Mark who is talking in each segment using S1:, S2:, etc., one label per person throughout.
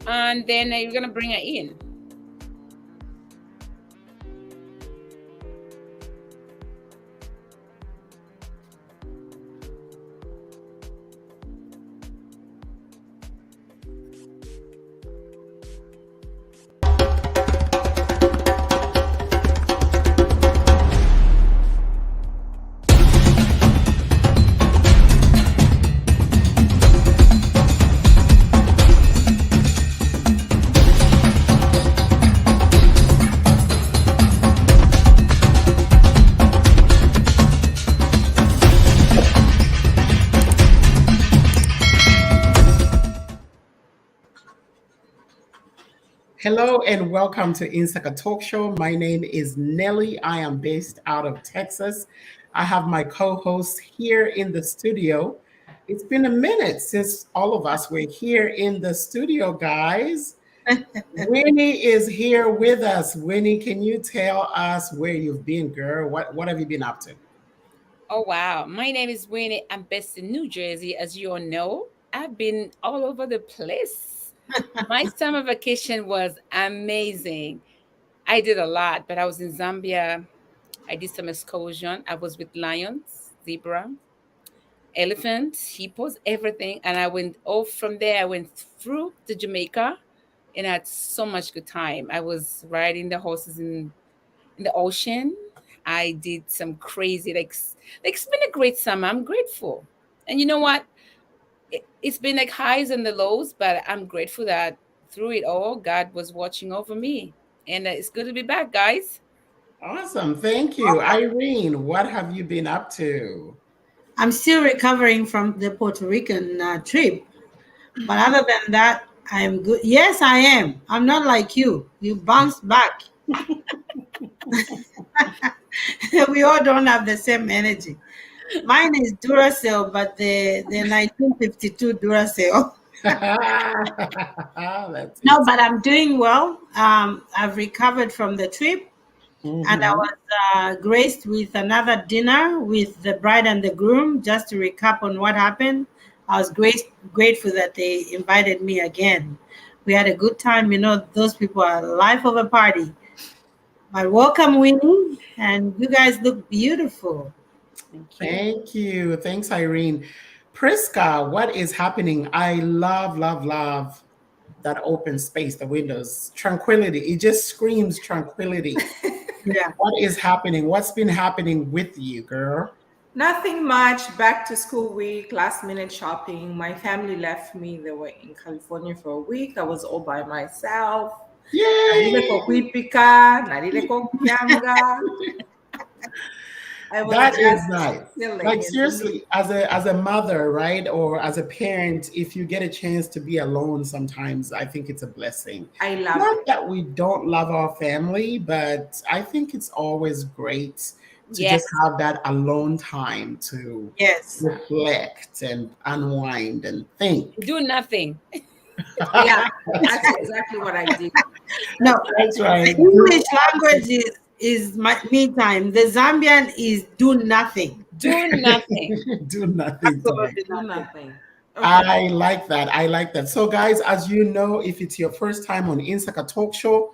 S1: and then you're gonna bring her in.
S2: Hello and welcome to Insaka Talk Show. My name is Nelly. I am based out of Texas. I have my co-host here in the studio. It's been a minute since all of us were here in the studio, guys. Winnie is here with us. Winnie, can you tell us where you've been, girl? What have you been up to?
S1: Oh wow, my name is Winnie. I'm based in New Jersey, as you all know. I've been all over the place. My summer vacation was amazing. I did a lot, but I was in Zambia. I did some excursion. I was with lions, zebra, elephants, hippos, everything. And I went off from there. I went through to Jamaica and I had so much good time. I was riding the horses in the ocean. I did some crazy, like it's been a great summer. I'm grateful. And you know what? It's been like highs and the lows, but I'm grateful that through it all, God was watching over me. And it's good to be back, guys.
S2: Awesome. Thank you. Irene, what have you been up to?
S3: I'm still recovering from the Puerto Rican trip, but other than that, I am good. Yes, I am. I'm not like you. You bounced back. We all don't have the same energy. Mine is Duracell, but the 1952 Duracell.
S2: That's
S3: No, but I'm doing well. I've recovered from the trip, and I
S2: Mhm.
S3: was graced with another dinner with the bride and the groom. Just to recap on what happened, I was grateful that they invited me again. We had a good time. You know, those people are life of a party. But welcome, Winnie, and you guys look beautiful.
S1: Thank you.
S2: Thank you. Thanks, Irene. Priska, what is happening? I love, love, love that open space, the windows, tranquility. It just screams tranquility.
S3: Yeah.
S2: What is happening? What's been happening with you, girl?
S4: Nothing much. Back to school week, last minute shopping. My family left me. They were in California for a week. I was all by myself. Nadile
S2: Yay!
S4: ko kuipika, nadile ko kyanga. I was
S2: That is
S4: just
S2: nice.
S4: chilling
S2: Like
S4: in the
S2: seriously, as a mother, right, or as a parent, if you get a chance to be alone, sometimes I think it's a blessing.
S4: I love
S2: Not
S4: it.
S2: that we don't love our family, but I think it's always great to just
S1: Yes.
S2: have that alone time to
S3: Yes.
S2: reflect and unwind and think.
S1: Do nothing.
S4: Yeah, that's exactly what I did.
S3: No,
S2: That's right.
S3: English language is my me time. The Zambian is do nothing.
S1: Do nothing.
S2: Do nothing time.
S3: Absolutely
S4: Do
S3: nothing.
S4: nothing. Okay.
S2: I like that. I like that. So, guys, as you know, if it's your first time on Insaka Talk Show,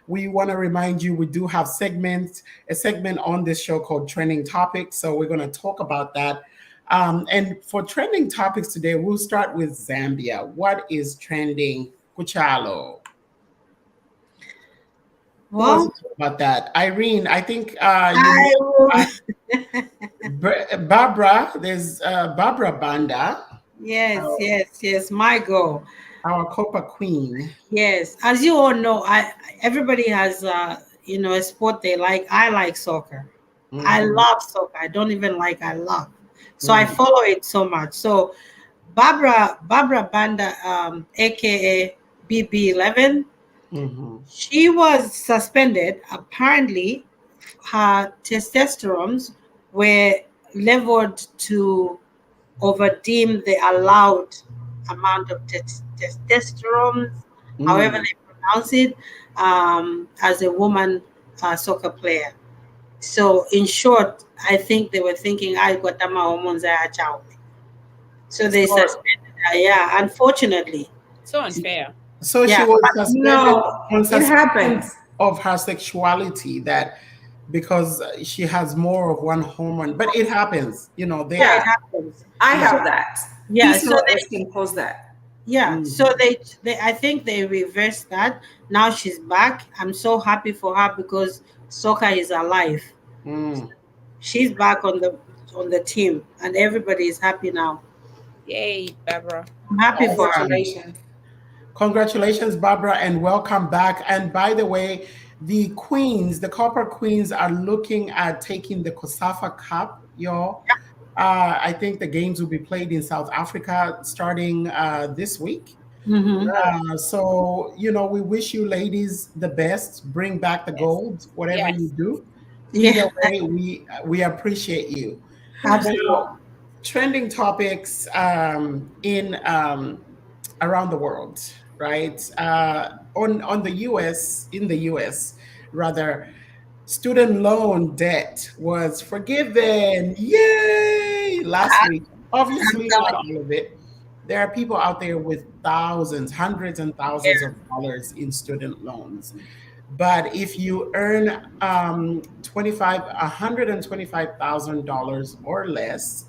S2: we want to remind you we do have a segment on this show called Trending Topics. So we're going to talk about that. And for trending topics today, we'll start with Zambia. What is trending, Kuchalo? Who wants
S3: Well,
S2: to talk about that? Irene, I think
S3: I will.
S2: Barbara. There's Barbara Banda,
S3: Yes,
S2: our,
S3: yes, yes. My goal.
S2: our Copa Queen.
S3: Yes, as you all know, I everybody has a sport they like. I like soccer. I
S2: Mhm,
S3: love soccer. I don't even like. I love. So I
S2: mhm,
S3: follow it so much. So Barbara Banda, aka BB11,
S2: mhm.
S3: she was suspended. Apparently, her testosterone were leveled to overdeem the allowed amount of testosterone, however
S2: Mm.
S3: they pronounce it, as a woman soccer player. So, in short, I think they were thinking, I got my hormones, I child. So they
S2: So
S3: suspended her. Yeah, unfortunately.
S1: So unfair.
S2: So she
S3: Yeah,
S2: was
S3: but
S2: suspended
S4: No,
S2: on
S4: it
S2: suspicion
S4: happens.
S2: of her sexuality, that because she has more of one hormone, but it happens,
S3: yeah, it
S4: Yeah,
S2: they,
S3: happens.
S4: I
S2: yeah.
S3: So
S4: have that.
S3: yeah, so
S4: PCOS can cause that.
S3: yeah, so
S2: Mhm.
S3: they I think they reversed that. Now she's back. I'm so happy for her because soccer is alive.
S2: Mm.
S3: She's back on the team, and everybody is happy now.
S1: Yay, Barbara.
S3: I'm happy for her.
S2: Awesome.
S4: Congratulations.
S2: Congratulations, Barbara, and welcome back. And by the way, the queens, the Copper Queens, are looking at taking the COSAFA Cup, y'all. I think the games will be played in South Africa starting this week.
S3: Mm-hmm.
S2: So, we wish you ladies the best. Bring back the
S1: Yes.
S2: gold, whatever you
S1: Yes.
S2: do. Either
S3: Yeah,
S2: way, we appreciate you.
S3: absolutely.
S2: Now, trending topics in around the world, right? On the U.S. in the U.S. rather, student loan debt was forgiven. Yay! Last week.
S3: I'm
S2: Obviously, not
S3: telling
S2: all of it. There are people out there with thousands, hundreds and thousands of dollars in student loans. But if you earn 125,000 dollars or less,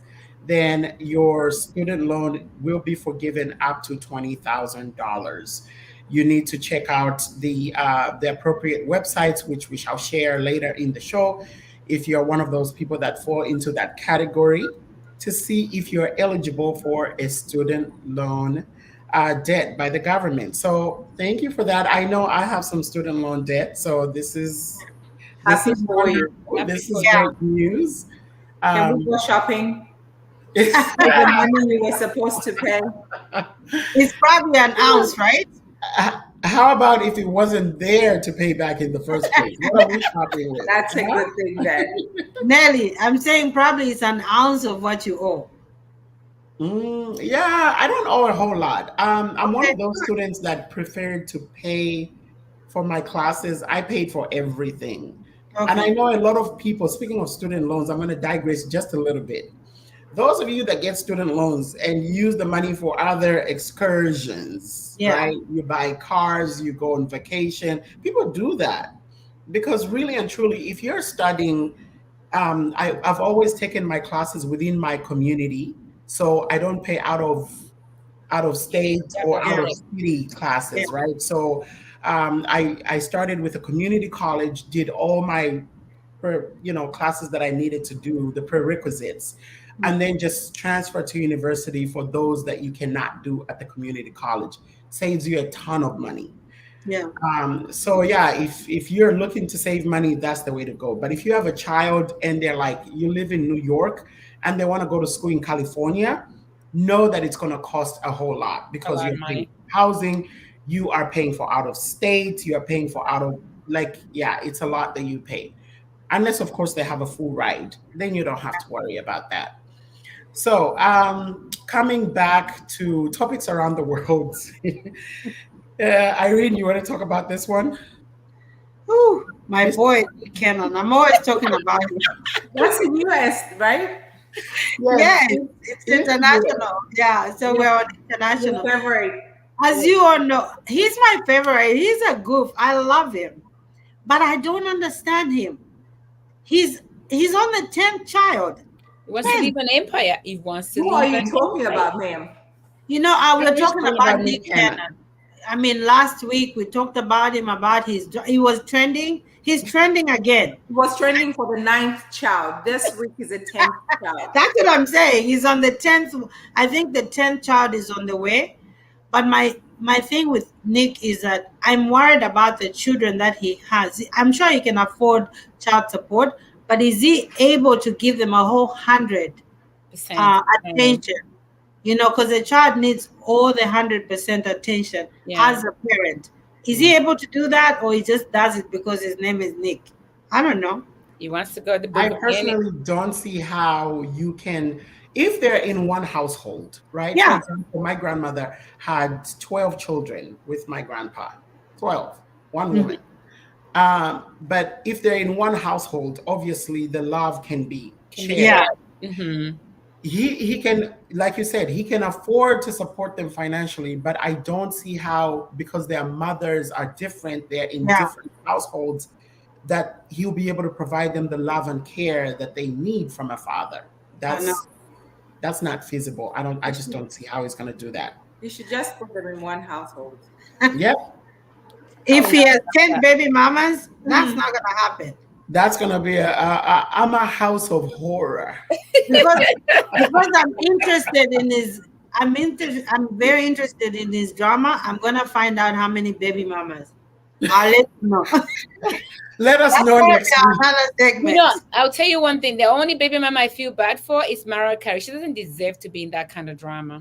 S2: then your student loan will be forgiven up to $20,000. You need to check out the appropriate websites, which we shall share later in the show, if you're one of those people that fall into that category, to see if you're eligible for a student loan debt by the government. So thank you for that. I know I have some student loan debt, so this
S4: Happy
S2: is
S4: for you.
S2: wonderful.
S1: Happy
S2: This
S1: for
S2: is
S3: you.
S2: great
S1: you.
S2: news.
S4: Can we
S2: Um,
S4: go shopping with the money we were supposed to pay?
S3: It's probably an ounce, right?
S2: how about if it wasn't there to pay back in the first place? What are we shopping with?
S4: That's a
S2: Huh?
S4: good thing then.
S3: Nelly, I'm saying probably it's an ounce of what you owe.
S2: Yeah, I don't owe a whole lot. I'm one
S3: Okay,
S2: of those students that preferred to pay for my classes. I paid for everything. And I
S3: okay,
S2: know a lot of people, speaking of student loans, I'm going to digress just a little bit. Those of you that get student loans and use the money for other excursions,
S3: yeah,
S2: right? You buy cars, you go on vacation. People do that because really and truly, if you're studying, I've always taken my classes within my community, so I don't pay out of
S1: Yeah.
S2: state or out
S3: yeah,
S2: of
S1: Definitely.
S2: city
S3: yeah.
S2: classes, right? So I started with a community college, did all my classes that I needed to do, the prerequisites, and then just transfer to university for those that you cannot do at the community college. Saves you a ton of money.
S3: Yeah.
S2: So yeah, if you're looking to save money, that's the way to go. But if you have a child and they're like, you live in New York and they want to go to school in California, know that it's going to cost a whole lot
S1: A
S2: because
S1: lot
S2: you're
S1: of
S2: paying
S1: money.
S2: for housing, you are paying for out of state, you are paying for out of, like, yeah, it's a lot that you pay. Unless of course they have a full ride, then you don't have to worry about that. So coming back to topics around the world, Irene, you want to talk about this one?
S3: Whew, my
S2: Miss-
S3: boy, Kenan. I'm always talking about him.
S4: That's in US, right?
S2: Yes,
S3: Yeah,
S2: it
S3: it's
S2: is US.
S3: international. Yeah, so
S4: Your,
S3: we're on
S4: your
S3: international.
S4: favorite.
S3: As you all know, he's my favorite. He's a goof. I love him, but I don't understand him. He's on the 10th child.
S1: He wants to
S3: 10th.
S1: leave an empire. He wants to
S4: Who are
S1: leave
S4: you
S1: an
S4: talking
S1: empire.
S4: about, ma'am?
S3: We were
S2: And he's
S3: talking
S2: talking
S3: about
S2: about
S3: Nick
S2: Nick Cannon.
S3: Cannon. I mean, last week we talked about him, about he was trending. He's trending again.
S4: He was trending for the ninth child. This week is the 10th child.
S3: That's what I'm saying. He's on the 10th. I think the 10th child is on the way. But my thing with Nick is that I'm worried about the children that he has. I'm sure he can afford child support, but is he able to give them a whole 100
S1: Percent.
S3: attention? Because the child needs all the 100% attention
S1: Yeah.
S3: as a parent. Is he able to do that, or he just does it because his name is Nick? I don't know.
S1: He wants to go to the
S2: I
S1: book of Guinness.
S2: personally don't see how you can, if they're in one household, right? For
S3: Yeah.
S2: example, my grandmother had 12 children with my grandpa, 12, one
S3: Mhm.
S2: woman. But if they're in one household, obviously the love can be
S1: Can be
S2: shared.
S3: Yeah.
S1: shared. Mm-hmm.
S2: he can, like you said, he can afford to support them financially, but I don't see how, because their mothers are different, they're in
S3: Yeah,
S2: different households, that he'll be able to provide them the love and care that they need from a father.
S3: I know.
S2: That's not feasible. I just don't see how he's going to do that.
S4: You should just put them in one household.
S2: Yep.
S3: If
S1: Oh,
S3: he has
S1: that's
S3: 10
S1: that.
S3: baby mamas, that's not gonna happen.
S2: That's going to be I'm a house of horror.
S3: Because I'm interested in his I'm very interested in his drama. I'm gonna find out how many baby mamas. I'll let you know.
S2: Let us
S3: That's
S2: know
S3: gonna
S2: next
S3: be
S2: week.
S3: another
S1: You know,
S3: segment.
S1: I'll tell you one thing. The only baby mama I feel bad for is Mariah Carey. She doesn't deserve to be in that kind of drama.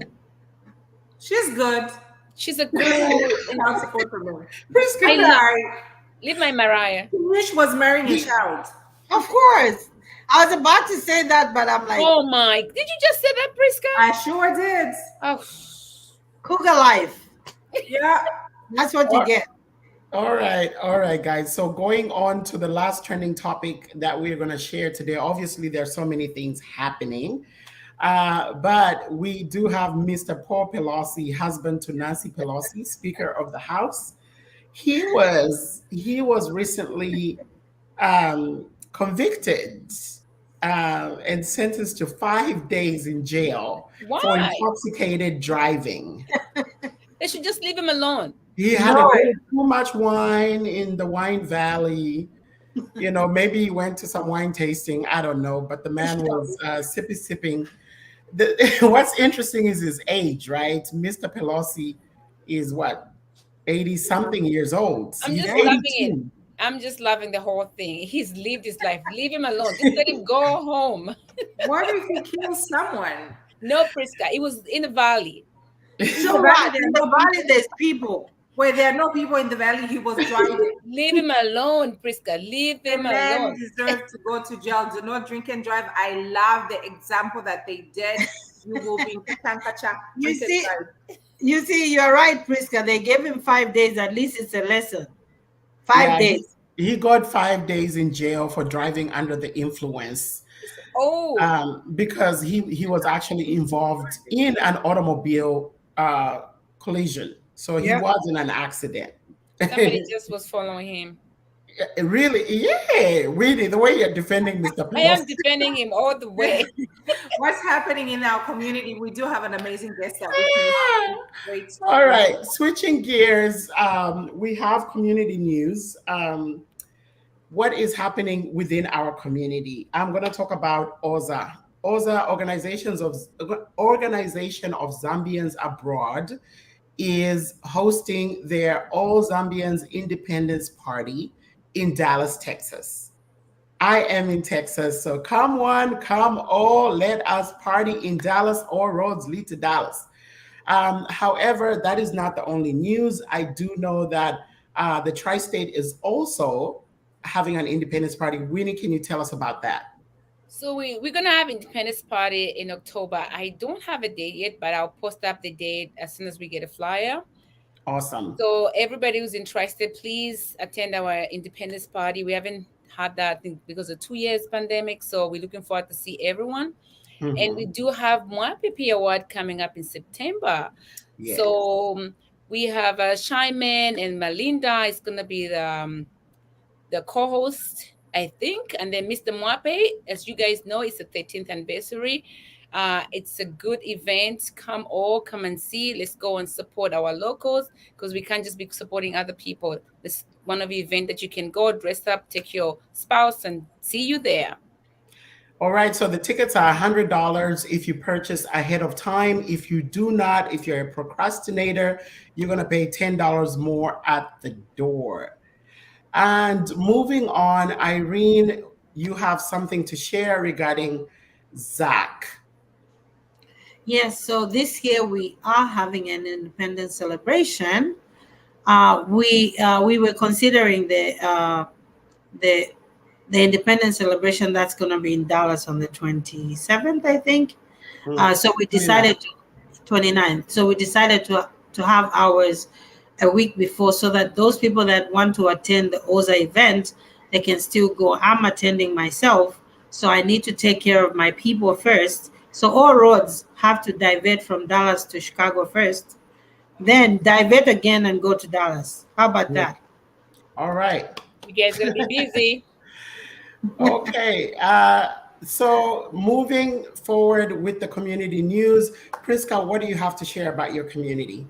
S4: She's good.
S1: She's a good.
S4: Child support for me.
S2: Priska,
S1: I love.
S4: I
S1: Leave my Mariah.
S4: wish was marrying a child.
S3: Of course. I was about to say that, but I'm like,
S1: Oh my! Did you just say that, Priska?
S4: I sure did.
S1: Oh,
S3: cougar life.
S4: Yeah.
S3: That's what you get.
S2: all right, guys. So going on to the last trending topic that we're going to share today. Obviously, there's so many things happening, but we do have Mr. Paul Pelosi, husband to Nancy Pelosi, Speaker of the House. He was recently convicted and sentenced to 5 days in jail for
S1: why?
S2: intoxicated driving.
S1: They should just leave him alone.
S2: He had a
S3: No.
S2: little too much wine in the wine valley. Maybe he went to some wine tasting. I don't know, but the man was sipping. What's interesting is his age, right? Mr. Pelosi is what, 80 something years old.
S1: I'm
S2: He's
S1: just loving it.
S2: 82.
S1: I'm just loving the whole thing. He's lived his life. Leave him alone. Just let him go home.
S4: What if he kills someone?
S1: No, Priska. It was in the valley.
S3: So what? In the valley, there's people.
S4: Where there are no people in the valley, he was driving.
S1: Leave him alone, Priska. Leave
S4: The
S1: him
S4: man
S1: alone.
S4: deserves to go to jail. Do not drink and drive. I love the example that they did. You will be in Tankacha.
S3: You see, you're right, Priska. They gave him 5 days. At least it's a lesson. 5
S2: Yeah,
S3: days.
S2: he got 5 days in jail for driving under the influence.
S1: Oh,
S2: Because he was actually involved in an automobile collision. So he
S3: Yeah.
S2: was in an accident.
S1: somebody just was following him.
S2: Really, yeah, really, the way you're defending Mr.
S1: I am
S2: Pelosi.
S1: defending him all the way.
S4: What's happening in our community? We do have an amazing guest that we can wait.
S2: All right, switching gears, we have community news. What is happening within our community? I'm going to talk about OZA. OZA, Organization of Zambians Abroad, is hosting their All Zambians Independence Party in Dallas, Texas. I am in Texas, so come one, come all, let us party in Dallas. All roads lead to Dallas. However, that is not the only news. I do know that the Tri-State is also having an independence party. Winnie, can you tell us about that?
S1: So we're gonna have Independence Party in October. I don't have a date yet, but I'll post up the date as soon as we get a flyer.
S2: Awesome.
S1: So everybody who's interested, please attend our Independence Party. We haven't had that, I think, because of 2 years pandemic. So we're looking forward to see everyone. And we do have Mwapipi Award coming up in September.
S2: Yes.
S1: So we have Shyman and Melinda is gonna be the co-host, I think, and then Mr. Mwape, as you guys know, it's the 13th anniversary. It's a good event. Come and see. Let's go and support our locals, because we can't just be supporting other people. This one of the event that you can go dress up, take your spouse, and see you there.
S2: All right, so the tickets are $100 if you purchase ahead of time. If you do not, if you're a procrastinator, you're going to pay $10 more at the door. And moving on, Irene, you have something to share regarding Zach.
S3: Yes, so this year we are having an independence celebration. We were considering the independence celebration that's going to be in Dallas on the 27th, I think. So we decided 29th. So we decided to have ours a week before, so that those people that want to attend the OZA event, they can still go. I'm attending myself, so I need to take care of my people first So all roads have to divert from Dallas to Chicago first, then divert again and go to Dallas. How about
S2: Yeah.
S3: that?
S2: All right.
S1: You guys gonna be busy.
S2: Okay. So moving forward with the community news, Priska, what do you have to share about your community?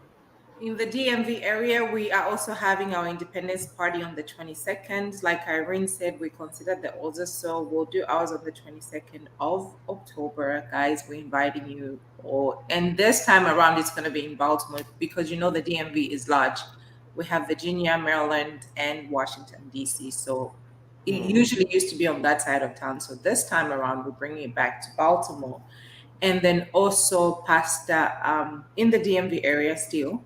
S4: In the DMV area, we are also having our Independence Party on the 22nd. Like Irene said, we considered the oldest, so we'll do ours on the 22nd of October. Guys, we're inviting you all. And this time around, it's going to be in Baltimore because the DMV is large. We have Virginia, Maryland, and Washington, D.C. So it usually used to be on that side of town. So this time around, we're bringing it back to Baltimore. And then also, Pastor in the DMV area still.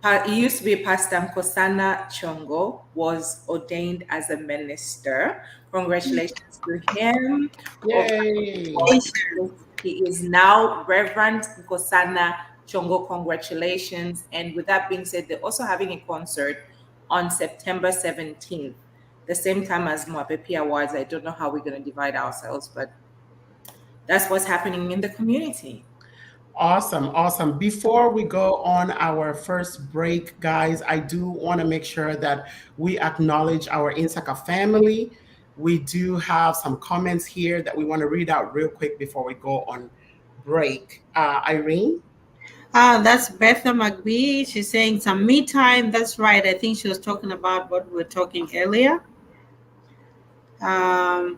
S4: It used to be Pastor Nkosana Chongo was ordained as a minister. Congratulations to him.
S2: Yay.
S4: He is now Reverend Nkosana Chongo. Congratulations. And with that being said, they're also having a concert on September 17th, the same time as Mwapepi Awards. I don't know how we're going to divide ourselves, but that's what's happening in the community.
S2: Awesome. Awesome. Before we go on our first break, guys, I do want to make sure that we acknowledge our Insaka family. We do have some comments here that we want to read out real quick before we go on break. Irene?
S3: That's Betha McBee. She's saying some me time. That's right. I think she was talking about what we were talking earlier. Then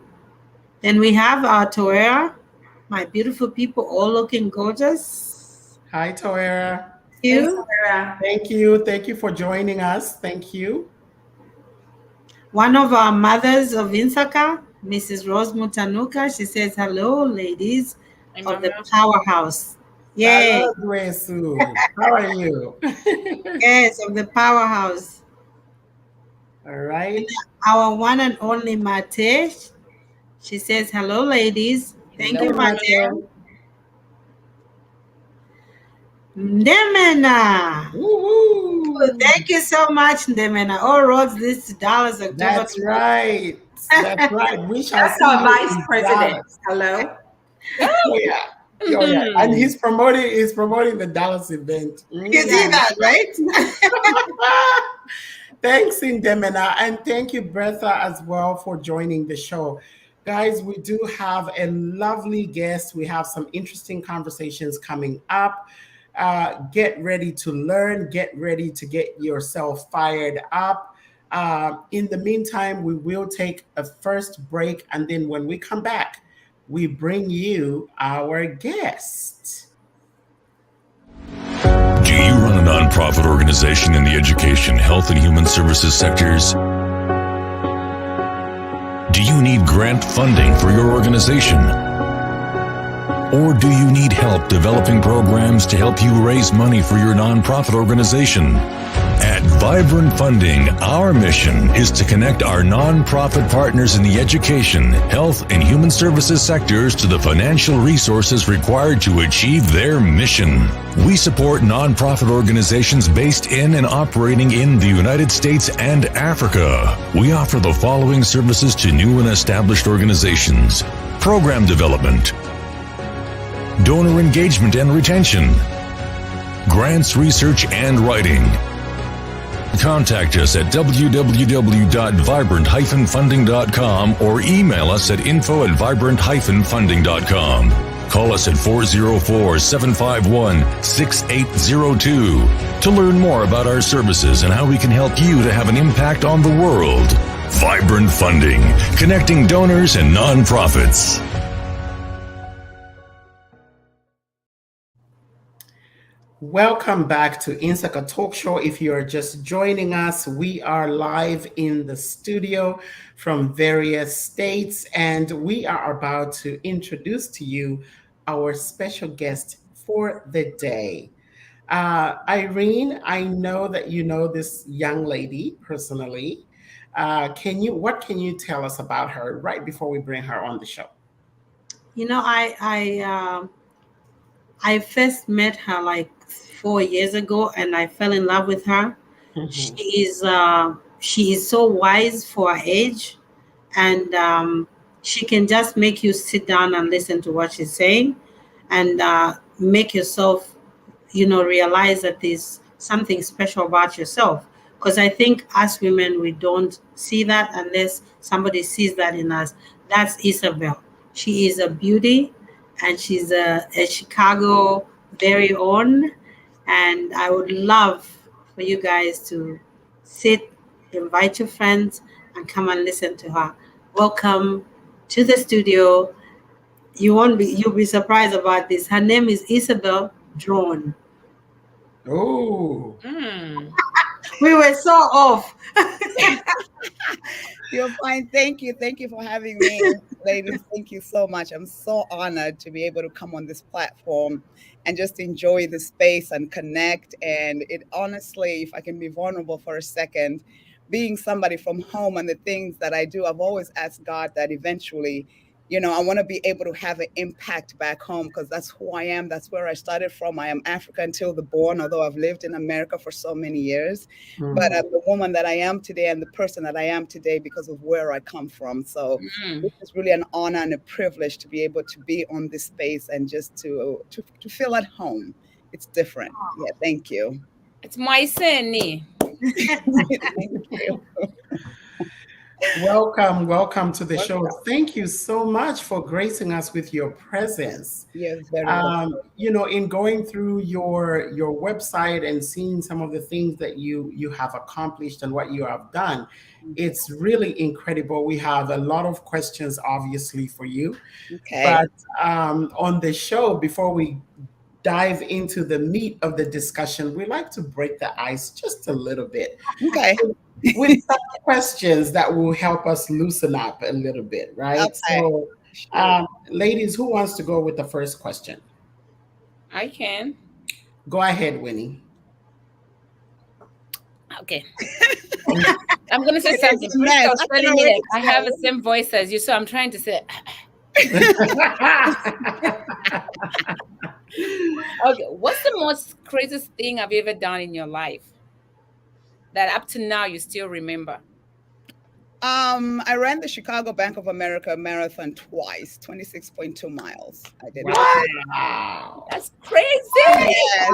S3: we have Toera, my beautiful people, all looking gorgeous.
S2: Hi, Toera.
S3: Thank you.
S4: Thanks, Sarah.
S2: Thank you. Thank you for joining us. Thank you.
S3: One of our mothers of Insaka, Mrs. Rose Mutanuka, she says, hello, ladies of the powerhouse. Yay.
S2: Hello, Dwesu. How are you?
S3: Yes, of the powerhouse.
S2: All right.
S3: Our one and only Mate, she says, hello, ladies. Thank you, Mate. Ndemena.
S2: Woo-hoo.
S3: Thank you so much, Ndemena. All roads this Dallas October.
S2: That's right. That's right. We shall
S4: That's
S2: see
S4: our
S2: you
S4: vice
S2: in
S4: president.
S2: Dallas.
S4: Hello.
S2: Oh, yeah. Oh, yeah. And he's promoting the Dallas event.
S3: You see that, right?
S2: Thanks, Indemena, and thank you, Bertha, as well for joining the show. Guys, we do have a lovely guest. We have some interesting conversations coming up. Get ready to learn. Get ready to get yourself fired up. In the meantime, we will take a first break, and then when we come back, we bring you our guest.
S5: Do you run a nonprofit organization in the education, health, and human services sectors? Do you need grant funding for your organization? Or do you need help developing programs to help you raise money for your nonprofit organization? At Vibrant Funding, our mission is to connect our nonprofit partners in the education, health, and human services sectors to the financial resources required to achieve their mission. We support nonprofit organizations based in and operating in the United States and Africa. We offer the following services to new and established organizations: program development, donor engagement and retention, grants research and writing. Contact us at www.vibrant-funding.com or email us at info@vibrant-funding.com. Call us at 404-751-6802 to learn more about our services and how we can help you to have an impact on the world. Vibrant Funding, connecting donors and nonprofits.
S2: Welcome back to Insaka Talk Show. If you are just joining us, we are live in the studio from various states, and we are about to introduce to you our special guest for the day. Irene, I know that you know this young lady personally. What can you tell us about her right before we bring her on the show?
S3: You know, I first met her like 4 years ago, and I fell in love with her. Mm-hmm. She is so wise for her age, and she can just make you sit down and listen to what she's saying. and make yourself, realize that there's something special about yourself. Because I think as women, we don't see that unless somebody sees that in us. That's Isabel. She is a beauty, and she's a Chicago very own. And I would love for you guys to sit, invite your friends, and come and listen to her. Welcome to the studio. You'll be surprised about this. Her name is Isabel Draughon.
S2: Oh.
S3: We were so off.
S6: You're fine. Thank you. Thank you for having me, ladies. Thank you so much. I'm so honored to be able to come on this platform and just enjoy the space and connect. And it honestly, if I can be vulnerable for a second, being somebody from home and the things that I do, I've always asked God that eventually, I want to be able to have an impact back home because that's who I am. That's where I started from. I am African till the born, although I've lived in America for so many years. But I'm the woman that I am today and the person that I am today because of where I come from. So it is really an honor and a privilege to be able to be on this space and just to feel at home. It's different. Yeah, thank you.
S1: It's my son.
S6: Thank you.
S2: Welcome to the show. Thank you so much for gracing us with your presence.
S6: Yes, very welcome.
S2: In going through your website and seeing some of the things that you have accomplished and what you have done, it's really incredible. We have a lot of questions, obviously, for you.
S6: Okay.
S2: But on the show, before we dive into the meat of the discussion, we like to break the ice just a little bit.
S6: Okay.
S2: With some questions that will help us loosen up a little bit, right?
S6: Okay.
S2: So,
S6: Sure.
S2: ladies, who wants to go with the first question?
S1: I can.
S2: Go ahead, Winnie.
S1: Okay. I'm going to say something.
S6: Yes,
S1: Crystal's telling me that I have the same voice as you, so I'm trying to say. Okay, what's the most craziest thing have you ever done in your life that up to now you still remember?
S6: I ran the Chicago Bank of America marathon twice, 26.2 miles. I did.
S2: Wow.
S1: That's crazy.
S6: Yes.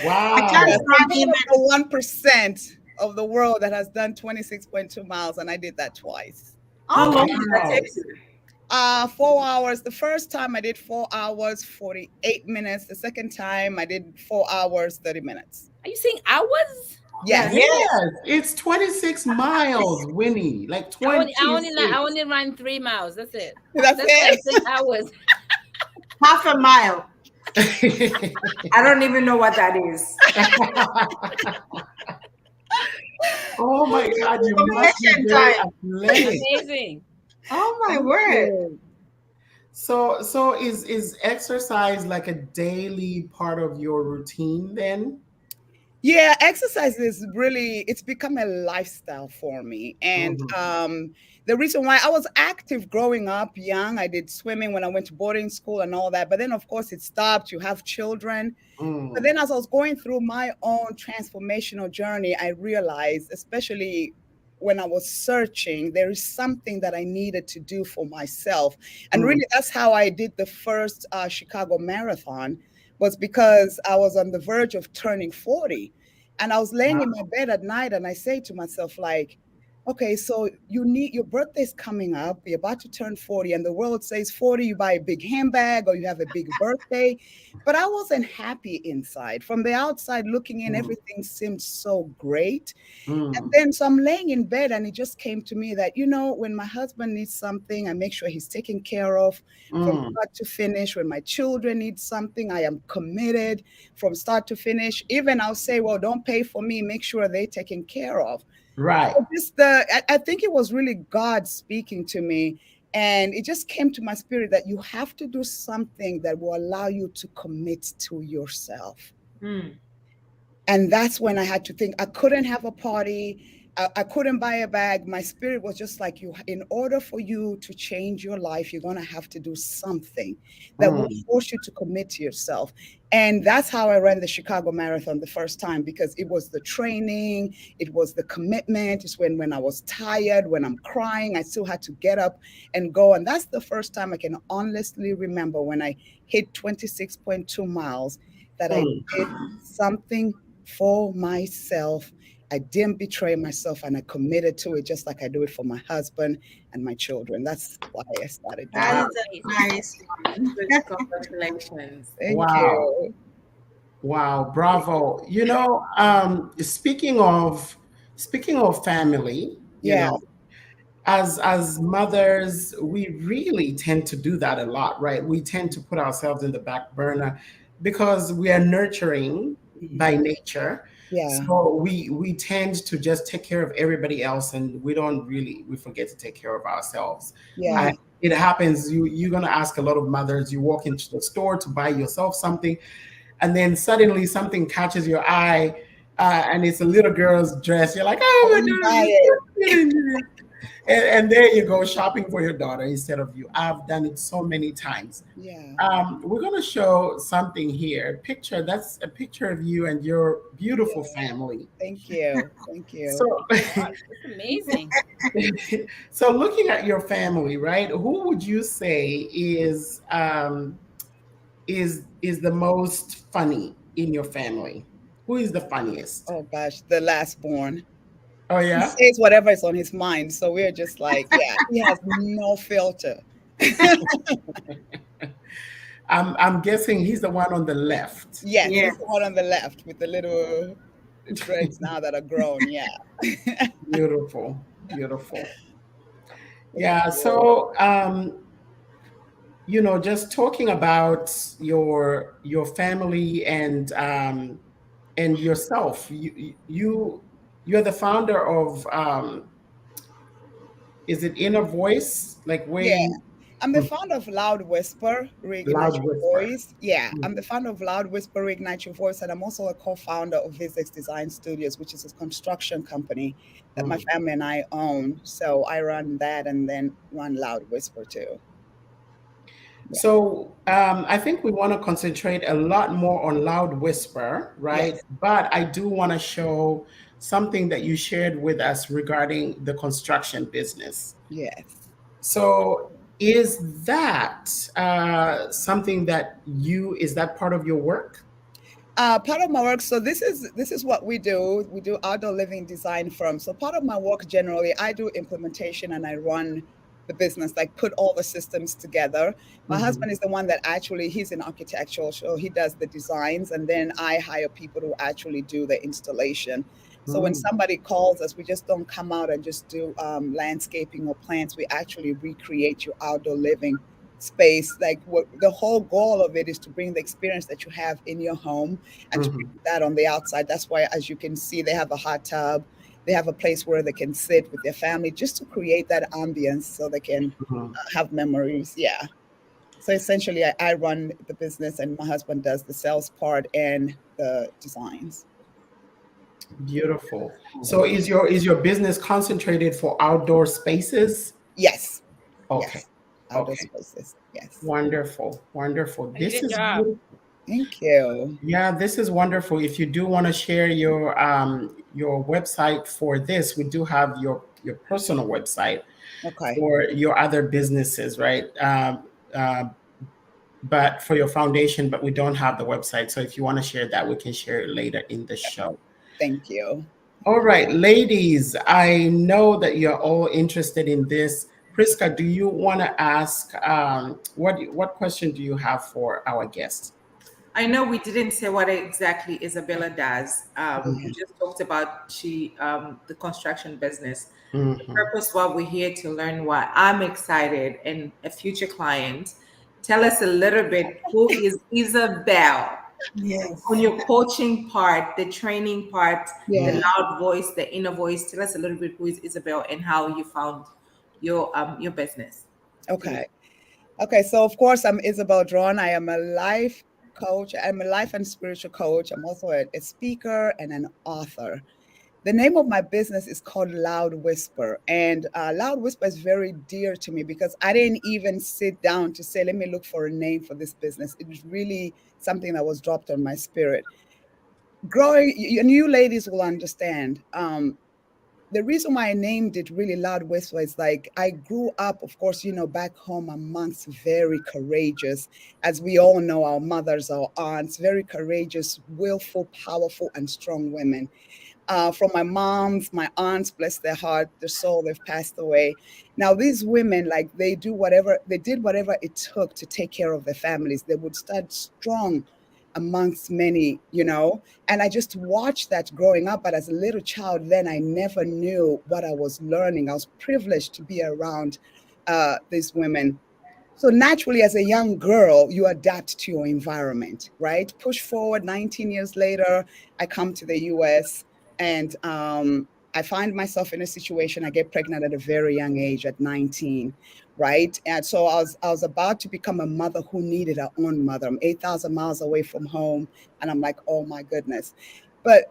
S2: Wow.
S3: I can't
S6: I'm one of the 1% of the world that has done 26.2 miles, and I did that twice.
S3: How long
S2: Wow.
S3: did that take you?
S6: 4 hours. The first time I did 4 hours, 48 minutes. The second time I did 4 hours, 30 minutes.
S1: Are you saying hours?
S6: Yes.
S2: Yes, it's 26 miles, Winnie. Like 26.
S1: I only ran 3 miles. That's it.
S6: That's
S1: why
S6: it.
S1: I'm saying hours.
S3: Half a mile.
S4: I don't even know what that is.
S2: Oh my God, you must be very athletic.
S1: Amazing.
S3: Oh my word.
S2: So is exercise like a daily part of your routine then?
S6: Yeah, exercise is really, it's become a lifestyle for me. And the reason why I was active growing up young, I did swimming when I went to boarding school and all that. But then, of course, it stopped. You have children. But then as I was going through my own transformational journey, I realized, especially when I was searching, there is something that I needed to do for myself. And really, that's how I did the first Chicago Marathon, was because I was on the verge of turning 40. And I was laying in my bed at night and I say to myself, like, okay, so your birthday's coming up, you're about to turn 40, and the world says 40, you buy a big handbag or you have a big birthday. But I wasn't happy inside. From the outside looking in, everything seemed so great. And then so I'm laying in bed and it just came to me that, when my husband needs something, I make sure he's taken care of from start to finish. When my children need something, I am committed from start to finish. Even I'll say, well, don't pay for me, make sure they're taken care of.
S2: Right.
S6: So I think it was really God speaking to me. And it just came to my spirit that you have to do something that will allow you to commit to yourself. And that's when I had to think I couldn't have a party. I couldn't buy a bag. My spirit was just like, you, in order for you to change your life, you're going to have to do something that will force you to commit to yourself. And that's how I ran the Chicago Marathon the first time, because it was the training, it was the commitment. It's when I was tired, when I'm crying, I still had to get up and go. And that's the first time I can honestly remember, when I hit 26.2 miles, that I did something for myself. I didn't betray myself, and I committed to it, just like I do it for my husband and my children. That's why I started doing
S3: That
S6: it.
S3: is a nice one.
S4: Congratulations.
S6: Thank
S2: Wow.
S6: you.
S2: Wow, bravo. Speaking of family,
S6: Yeah.
S2: as mothers, we really tend to do that a lot, right? We tend to put ourselves in the back burner because we are nurturing by nature.
S6: Yeah.
S2: So we tend to just take care of everybody else, and we forget to take care of ourselves.
S6: Yeah.
S2: It happens. You're gonna ask a lot of mothers. You walk into the store to buy yourself something, and then suddenly something catches your eye, and it's a little girl's dress. You're like,
S6: I
S2: oh
S6: wouldn't buy it.
S2: my God. And there you go, shopping for your daughter instead of you. I've done it so many times.
S6: Yeah.
S2: We're going to show something here. That's a picture of you and your beautiful family.
S6: Thank you. Thank you.
S2: So,
S1: Wow, that's amazing.
S2: so looking at your family, right? Who would you say is the most funny in your family? Who is the funniest?
S6: Oh gosh, the last born.
S2: Oh
S6: He
S2: yeah.
S6: says whatever is on his mind. So we're just like, yeah, he has no filter.
S2: I'm guessing he's the one on the left.
S6: Yes,
S3: Yeah.
S6: he's the one on the left with the little dreads now that are grown. Yeah.
S2: Beautiful, beautiful. Yeah. So, just talking about your family and yourself. You're the founder of is it Inner Voice? Like where
S6: Yeah.
S2: you
S6: I'm the founder of Loud Whisper, Reignite
S2: Loud
S6: Your
S2: Whisper.
S6: Voice. Yeah, I'm the founder of Loud Whisper, Reignite Your Voice, and I'm also a co-founder of Visix Design Studios, which is a construction company that my family and I own. So I run that and then run Loud Whisper too.
S2: So I think we want to concentrate a lot more on Loud Whisper, right?
S6: Yes.
S2: But I do want to show something that you shared with us regarding the construction business.
S6: Yes.
S2: So is that something that is that part of your work?
S6: Part of my work, so this is what we do. We do outdoor living design firms. So part of my work generally, I do implementation and I run the business, like put all the systems together. My husband is the one that he's in architectural, so he does the designs, and then I hire people to actually do the installation. So when somebody calls us, we just don't come out and just do landscaping or plants. We actually recreate your outdoor living space. Like the whole goal of it is to bring the experience that you have in your home and to bring that on the outside. That's why, as you can see, they have a hot tub. They have a place where they can sit with their family just to create that ambience so they can have memories. Yeah. So essentially, I run the business and my husband does the sales part and the designs.
S2: Beautiful. So is your business concentrated for outdoor spaces?
S6: Yes.
S2: Okay.
S6: Yes. Outdoor
S2: Okay.
S6: spaces. Yes.
S2: Wonderful. Wonderful.
S1: You did
S2: This
S1: a
S2: is
S1: job.
S2: beautiful.
S6: Thank you.
S2: Yeah, this is wonderful. If you do want to share your website for this, we do have your personal website
S6: Okay.
S2: for your other businesses, right? But for your foundation, but we don't have the website. So if you want to share that, we can share it later in the show.
S6: Thank you.
S2: All right, ladies, I know that you're all interested in this. Priska, do you want to ask what question do you have for our guest?
S4: I know we didn't say what exactly Isabella does. We just talked about the construction business. The purpose why we're here to learn why I'm excited and a future client. Tell us a little bit, who is Isabel?
S3: Yes.
S4: On your coaching part, the training part,
S6: Yeah.
S4: the loud voice, the inner voice. Tell us a little bit who is Isabel and how you found your business.
S6: Okay. Okay. So of course I'm Isabel Draughon. I am a life coach. I'm a life and spiritual coach. I'm also a speaker and an author. The name of my business is called Loud Whisper. And Loud Whisper is very dear to me because I didn't even sit down to say, let me look for a name for this business. It was really something that was dropped on my spirit. Growing, and you ladies will understand. The reason why I named it really Loud Whisper is like I grew up, of course, back home amongst very courageous, as we all know, our mothers, our aunts, very courageous, willful, powerful, and strong women. From my moms, my aunts, bless their heart, their soul, they've passed away. Now, these women, like they did whatever it took to take care of their families. They would start strong amongst many, and I just watched that growing up. But as a little child, then I never knew what I was learning. I was privileged to be around these women. So naturally, as a young girl, you adapt to your environment, right? Push forward 19 years later, I come to the US and I find myself in a situation. I get pregnant at a very young age, at 19, right? And so I was about to become a mother who needed her own mother. I'm 8,000 miles away from home, and I'm like, oh my goodness. But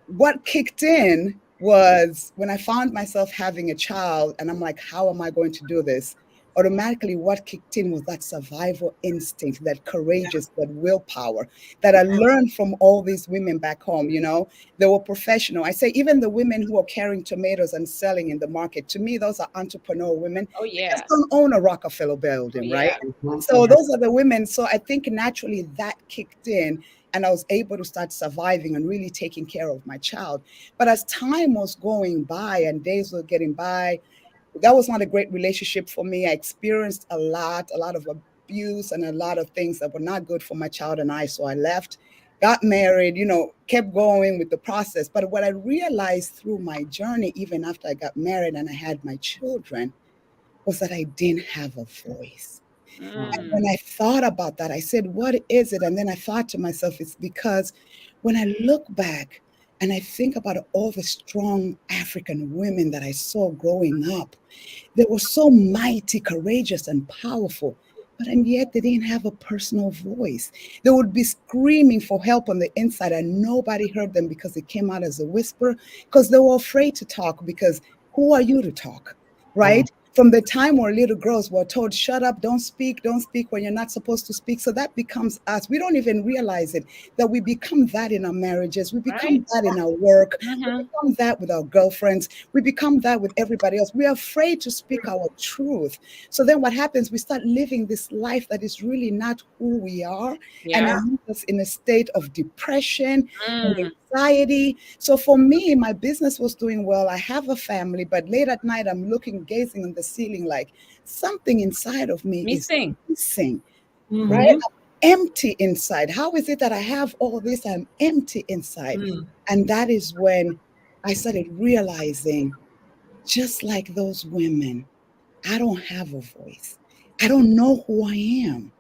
S6: what kicked in was when I found myself having a child, and I'm like, how am I going to do this? Automatically, what kicked in was that survival instinct, that courageous, that willpower that I learned from all these women back home. They were professional. I say, even the women who are carrying tomatoes and selling in the market, to me, those are entrepreneur women.
S1: Oh,
S6: They
S1: yeah.
S6: just don't own a Rockefeller
S1: Oh,
S6: building, right?
S1: yeah.
S6: So those are the women. So I think naturally that kicked in, and I was able to start surviving and really taking care of my child. But as time was going by and days were getting by, that was not a great relationship for me. I experienced a lot of abuse and a lot of things that were not good for my child and I. So I left, got married, kept going with the process. But what I realized through my journey, even after I got married and I had my children, was that I didn't have a voice. And when I thought about that, I said, what is it? And then I thought to myself, it's because when I look back and I think about all the strong African women that I saw growing up, they were so mighty, courageous, and powerful. But and yet they didn't have a personal voice. They would be screaming for help on the inside, and nobody heard them because it came out as a whisper, because they were afraid to talk, because who are you to talk, right? From the time we're little girls, we're told, shut up, don't speak when you're not supposed to speak. So that becomes us. We don't even realize it, that we become that in our marriages. We become
S1: Right.
S6: that in our work. We
S1: Mm-hmm.
S6: become that with our girlfriends. We become that with everybody else. We're afraid to speak our truth. So then what happens? We start living this life that is really not who we are. And it
S1: Yeah.
S6: leaves us in a state of depression and
S1: Mm.
S6: anxiety. So for me, my business was doing well. I have a family, but late at night, I'm gazing in the ceiling like something inside of me is
S1: Missing.
S6: missing, right?
S3: Mhm.
S6: I'm empty inside. How is it that I have all this? I'm empty inside. And that is when I started realizing, just like those women, I don't have a voice. I don't know who I am.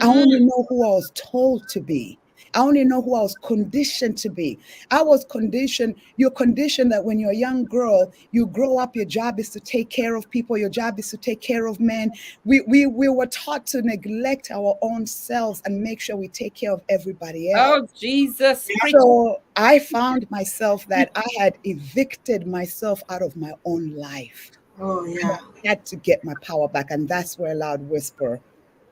S6: I
S1: Mm-hmm.
S6: only know who I was told to be. I only know who I was conditioned to be. You're conditioned that when you're a young girl, you grow up, your job is to take care of people, your job is to take care of men. We were taught to neglect our own selves and make sure we take care of everybody else.
S1: Oh, Jesus. Preach.
S6: So I found myself that I had evicted myself out of my own life.
S3: Oh,
S6: And
S3: yeah.
S6: I had to get my power back. And that's where Loud Whisper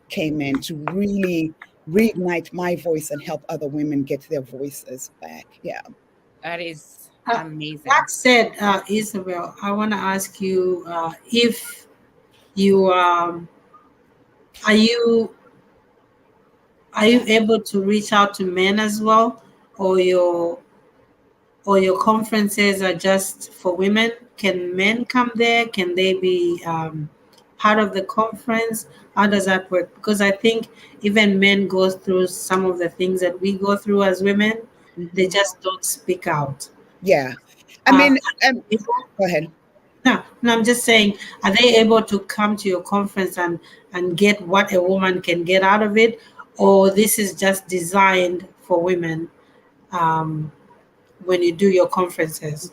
S6: came in, to really reignite my voice and help other women get their voices back. Yeah.
S1: That is
S3: Uh,
S1: amazing.
S3: that said, Isabel, I want to ask you if you are you are you able to reach out to men as well, or your conferences are just for women? Can men come there? Can they be part of the conference? How does that work? Because I think even men go through some of the things that we go through as women. They
S6: Mhm.
S3: just don't speak out.
S6: Yeah. I
S3: Uh,
S6: mean,
S3: if-
S6: go ahead.
S3: no, no, I'm just saying, are they able to come to your conference and get what a woman can get out of it, or this is just designed for women when you do your conferences?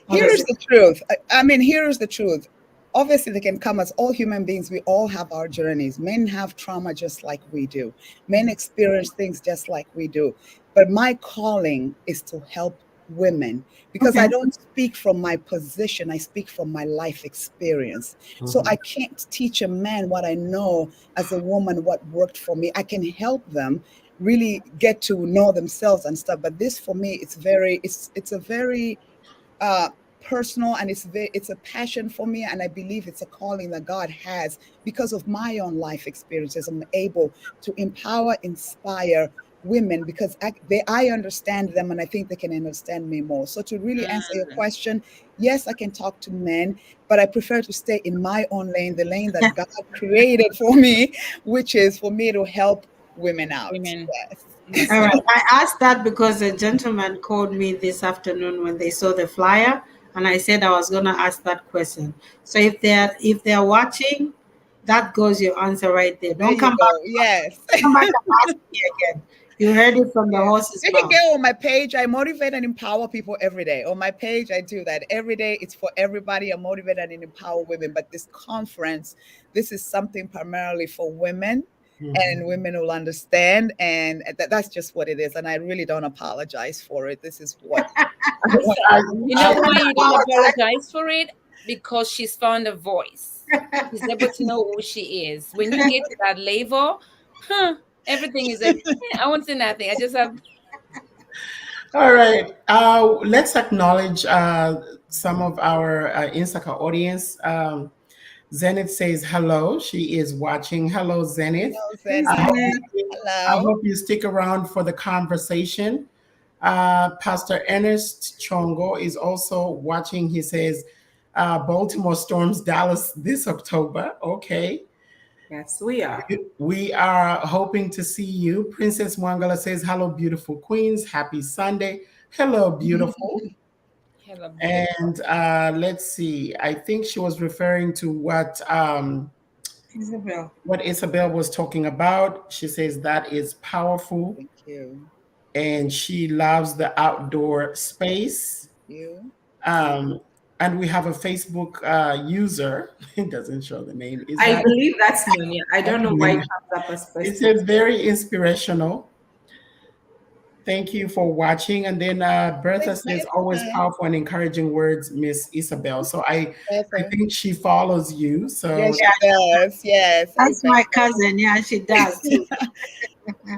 S3: How
S6: Here
S3: does
S6: is
S3: it?
S6: the truth. I mean, here is the truth. Obviously, they can come as all human beings. We all have our journeys. Men have trauma just like we do. Men experience things just like we do. But my calling is to help women, because I don't speak from my position. I speak from my life experience. So I can't teach a man what I know as a woman, what worked for me. I can help them really get to know themselves and stuff. But this for me, it's a very uh personal, and it's a passion for me, and I believe it's a calling that God has because of my own life experiences. I'm able to empower, inspire women because I understand them, and I think they can understand me more. So to really answer your question, yes, I can talk to men, but I prefer to stay in my own lane, the lane that God created for me, which is for me to help women out.
S1: Women.
S6: Yes.
S3: All right. I asked that because a gentleman called me this afternoon when they saw the flyer, and I said I was going to ask that question. So if they're watching, that goes your answer right there.
S6: There
S3: Don't
S6: you
S3: come
S6: go.
S3: back.
S6: Yes.
S3: Come back and ask me again. You heard it from the horse's
S6: You can
S3: mouth.
S6: go on my page. I motivate and empower people every day. On my page, I do that every day. It's for everybody. I motivate and empower women. But this conference, this is something primarily for women, and women will understand. And that's just what it is. And I really don't apologize for it. This is what I want.
S1: You know why you don't apologize for it? Because she's found a voice. She's able to know who she is. When you get to that level, everything is like, I won't say nothing. I just have.
S2: All right. Let's acknowledge some of our Insaka audience. Zenith says hello. She is watching. Hello, Zenith.
S6: Hello,
S2: I hope,
S6: Zenith.
S2: I
S6: Hello.
S2: hope you stick around for the conversation. Pastor Ernest Chongo is also watching. He says, Baltimore storms Dallas this October. Okay.
S4: Yes, we are.
S2: We are hoping to see you. Princess Mwangala says, hello, beautiful queens. Happy Sunday. Hello, beautiful.
S1: Hello,
S2: And let's see. I think she was referring to
S3: Isabel.
S2: what Isabel was talking about. She says that is powerful,
S6: Thank you.
S2: and she loves the outdoor space.
S6: You.
S2: And we have a Facebook user. It doesn't show the name. Is
S4: I
S2: that?
S4: believe that's Munya. I don't know why it comes up as
S2: It
S4: first.
S2: says very inspirational. Thank you for watching. And then Bertha says always powerful and encouraging words, Miss Isabel. So I think she follows you. So
S6: Yes, she does. Yes.
S3: That's my cousin. Yeah, she does too.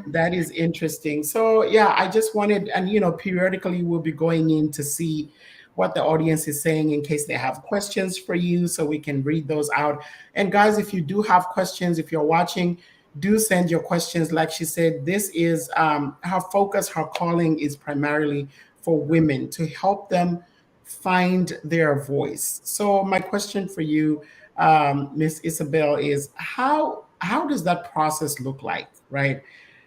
S2: that is interesting. So yeah, I just wanted, and periodically we'll be going in to see what the audience is saying in case they have questions for you, so we can read those out. And guys, if you do have questions, if you're watching, do send your questions. Like she said, this is her focus, her calling is primarily for women to help them find their voice. So my question for you, Miss Isabel, is how does that process look like, right?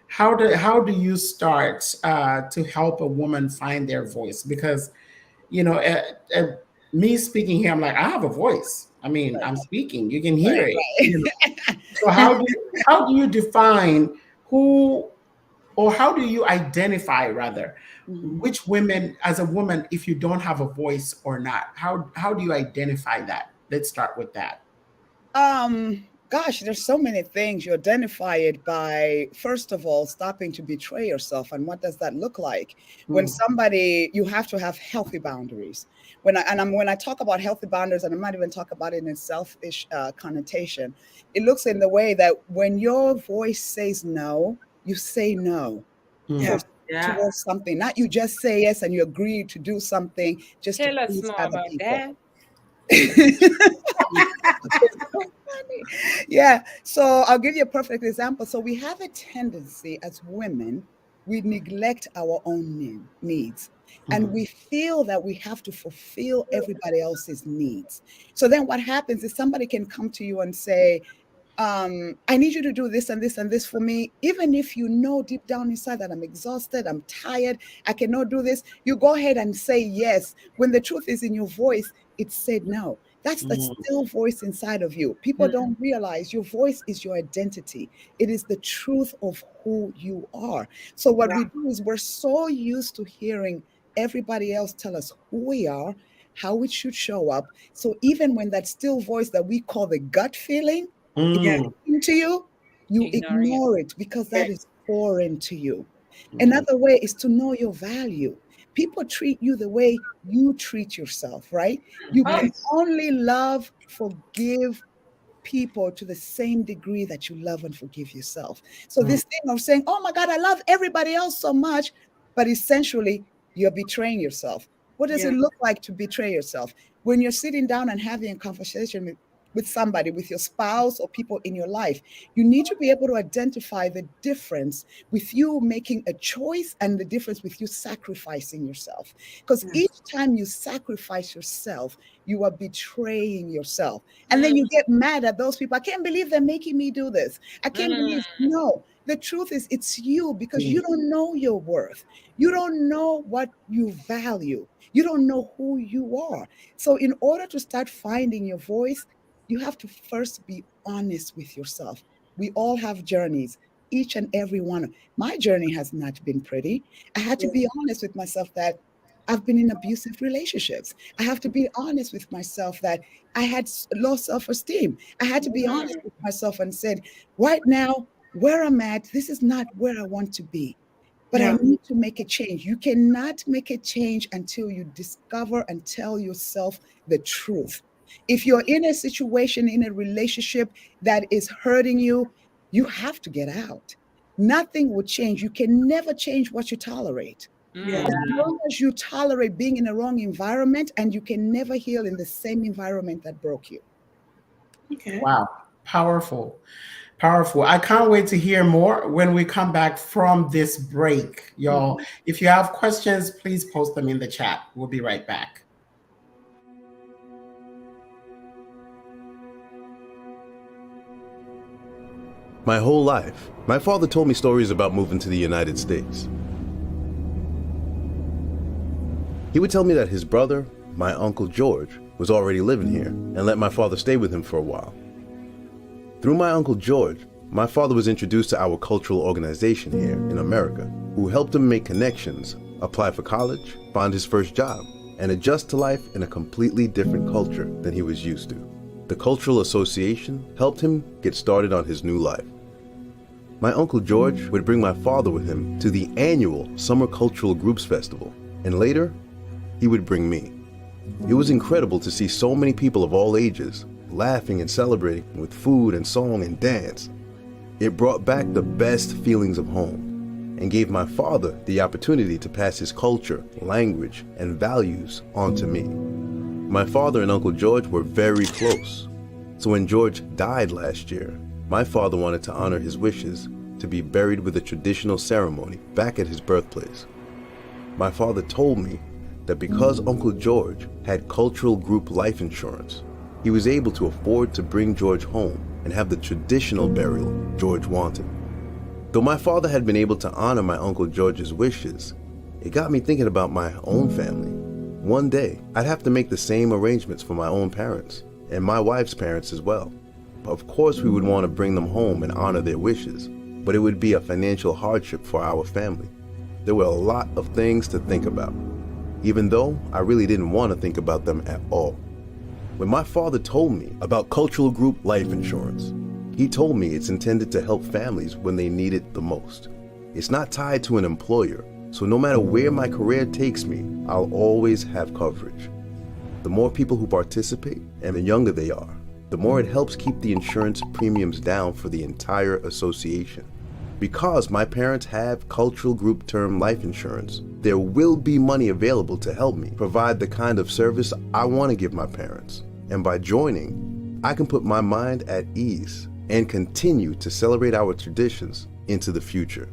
S2: How do you start to help a woman find their voice? Because me speaking here, I'm like, I have a voice. I mean, I'm speaking. You can hear it. So how do you define who, or how do you identify rather which women, as a woman, if you don't have a voice or not? How do you identify that? Let's start with that.
S6: Gosh, there's so many things. You identify it by, first of all, stopping to betray yourself. And what does that look like? When somebody, you have to have healthy boundaries. When I talk about healthy boundaries, and I might even talk about it in a selfish connotation, it looks in the way that when your voice says no, you say no.
S3: Yeah.
S6: Towards something, not you just say yes and you agree to do something just to
S1: Tell us
S6: please
S1: more
S6: other
S1: about
S6: people.
S1: that.
S6: Yeah. So I'll give you a perfect example. So we have a tendency as women, we neglect our own needs. And we feel that we have to fulfill everybody else's needs. So then what happens is somebody can come to you and say, I need you to do this and this and this for me. Even if you know deep down inside that I'm exhausted, I'm tired, I cannot do this, you go ahead and say yes. When the truth is in your voice, it said no. That's the still voice inside of you. People don't realize your voice is your identity. It is the truth of who you are. So what we do is we're so used to hearing everybody else tell us who we are, how it should show up. So even when that still voice that we call the gut feeling is speaking to you, you ignore it because that is foreign to you. Another way is to know your value. People treat you the way you treat yourself, right? You can
S3: Right.
S6: only love, forgive people to the same degree that you love and forgive yourself. So this thing of saying, oh my God, I love everybody else so much, but essentially you're betraying yourself. What does it
S3: Yeah.
S6: look like to betray yourself? When you're sitting down and having a conversation with somebody, with your spouse or people in your life, you need to be able to identify the difference with you making a choice and the difference with you sacrificing yourself. Because each time you sacrifice yourself, you are betraying yourself. And then you get mad at those people. I can't believe they're making me do this. I can't believe. No, the truth is it's you, because you don't know your worth. You don't know what you value. You don't know who you are. So in order to start finding your voice, you have to first be honest with yourself. We all have journeys, each and every one. My journey has not been pretty. I had to be honest with myself that I've been in abusive relationships. I have to be honest with myself that I had low self-esteem. I had to be honest with myself and said, right now, where I'm at, this is not where I want to be. But I
S3: Yeah.
S6: need to make a change. You cannot make a change until you discover and tell yourself the truth. If you're in a situation, in a relationship that is hurting you, you have to get out. Nothing will change. You can never change what you tolerate.
S3: Yeah.
S6: As long as you tolerate being in the wrong environment, and you can never heal in the same environment that broke you.
S3: Okay.
S2: Wow. Powerful. Powerful. I can't wait to hear more when we come back from this break, y'all. If you have questions, please post them in the chat. We'll be right back.
S7: My whole life, my father told me stories about moving to the United States. He would tell me that his brother, my Uncle George, was already living here and let my father stay with him for a while. Through my Uncle George, my father was introduced to our cultural organization here in America, who helped him make connections, apply for college, find his first job, and adjust to life in a completely different culture than he was used to. The Cultural Association helped him get started on his new life. My Uncle George would bring my father with him to the annual Summer Cultural Groups Festival, and later, he would bring me. It was incredible to see so many people of all ages laughing and celebrating with food and song and dance. It brought back the best feelings of home and gave my father the opportunity to pass his culture, language, and values on to me. My father and Uncle George were very close, so when George died last year, my father wanted to honor his wishes to be buried with a traditional ceremony back at his birthplace. My father told me that because Uncle George had cultural group life insurance, he was able to afford to bring George home and have the traditional burial George wanted. Though my father had been able to honor my Uncle George's wishes, it got me thinking about my own family. One day, I'd have to make the same arrangements for my own parents and my wife's parents as well. Of course, we would want to bring them home and honor their wishes, but it would be a financial hardship for our family. There were a lot of things to think about, even though I really didn't want to think about them at all. When my father told me about cultural group life insurance, he told me it's intended to help families when they need it the most. It's not tied to an employer, so no matter where my career takes me, I'll always have coverage. The more people who participate and the younger they are, the more it helps keep the insurance premiums down for the entire association. Because my parents have cultural group term life insurance, there will be money available to help me provide the kind of service I want to give my parents. And by joining, I can put my mind at ease and continue to celebrate our traditions into the future.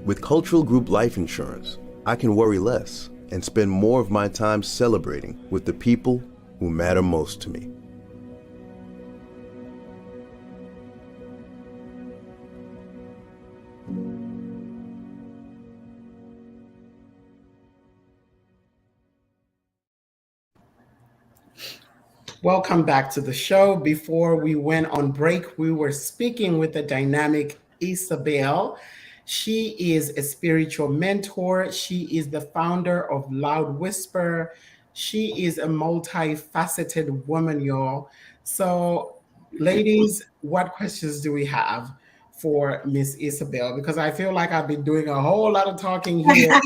S7: With cultural group life insurance, I can worry less and spend more of my time celebrating with the people who matter most to me.
S2: Welcome back to the show. Before we went on break, we were speaking with the dynamic Isabel. She is a spiritual mentor. She is the founder of Loud Whisper. She is a multifaceted woman, y'all. So, ladies, what questions do we have for Miss Isabel, because I feel like I've been doing a whole lot of talking here.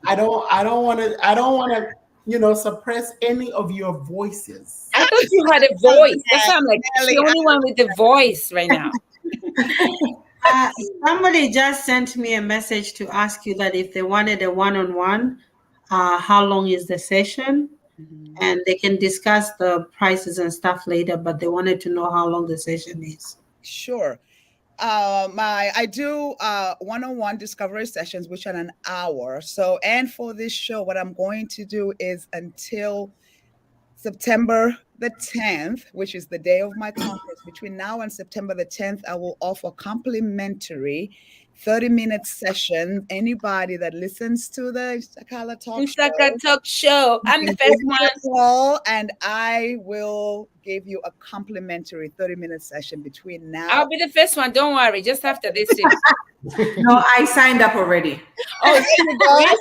S2: I don't want to, suppress any of your voices.
S1: I thought you had a voice. That's why I'm like, she's the only one with the voice right now.
S3: Somebody just sent me a message to ask you that if they wanted a one-on-one, how long is the session?
S6: Mhm.
S3: And they can discuss the prices and stuff later, but they wanted to know how long the session is.
S6: Sure. I do one-on-one discovery sessions, which are an hour. So, and for this show, what I'm going to do is until September the 10th, which is the day of my conference, between now and September the 10th, I will offer complimentary 30-minute session. Anybody that listens to the Insaka
S1: Talk show. I'm the first one.
S6: And I will give you a complimentary 30-minute session between now.
S1: I'll be the first one. Don't worry. Just after this.
S4: No, I signed up already.
S1: Oh, yes,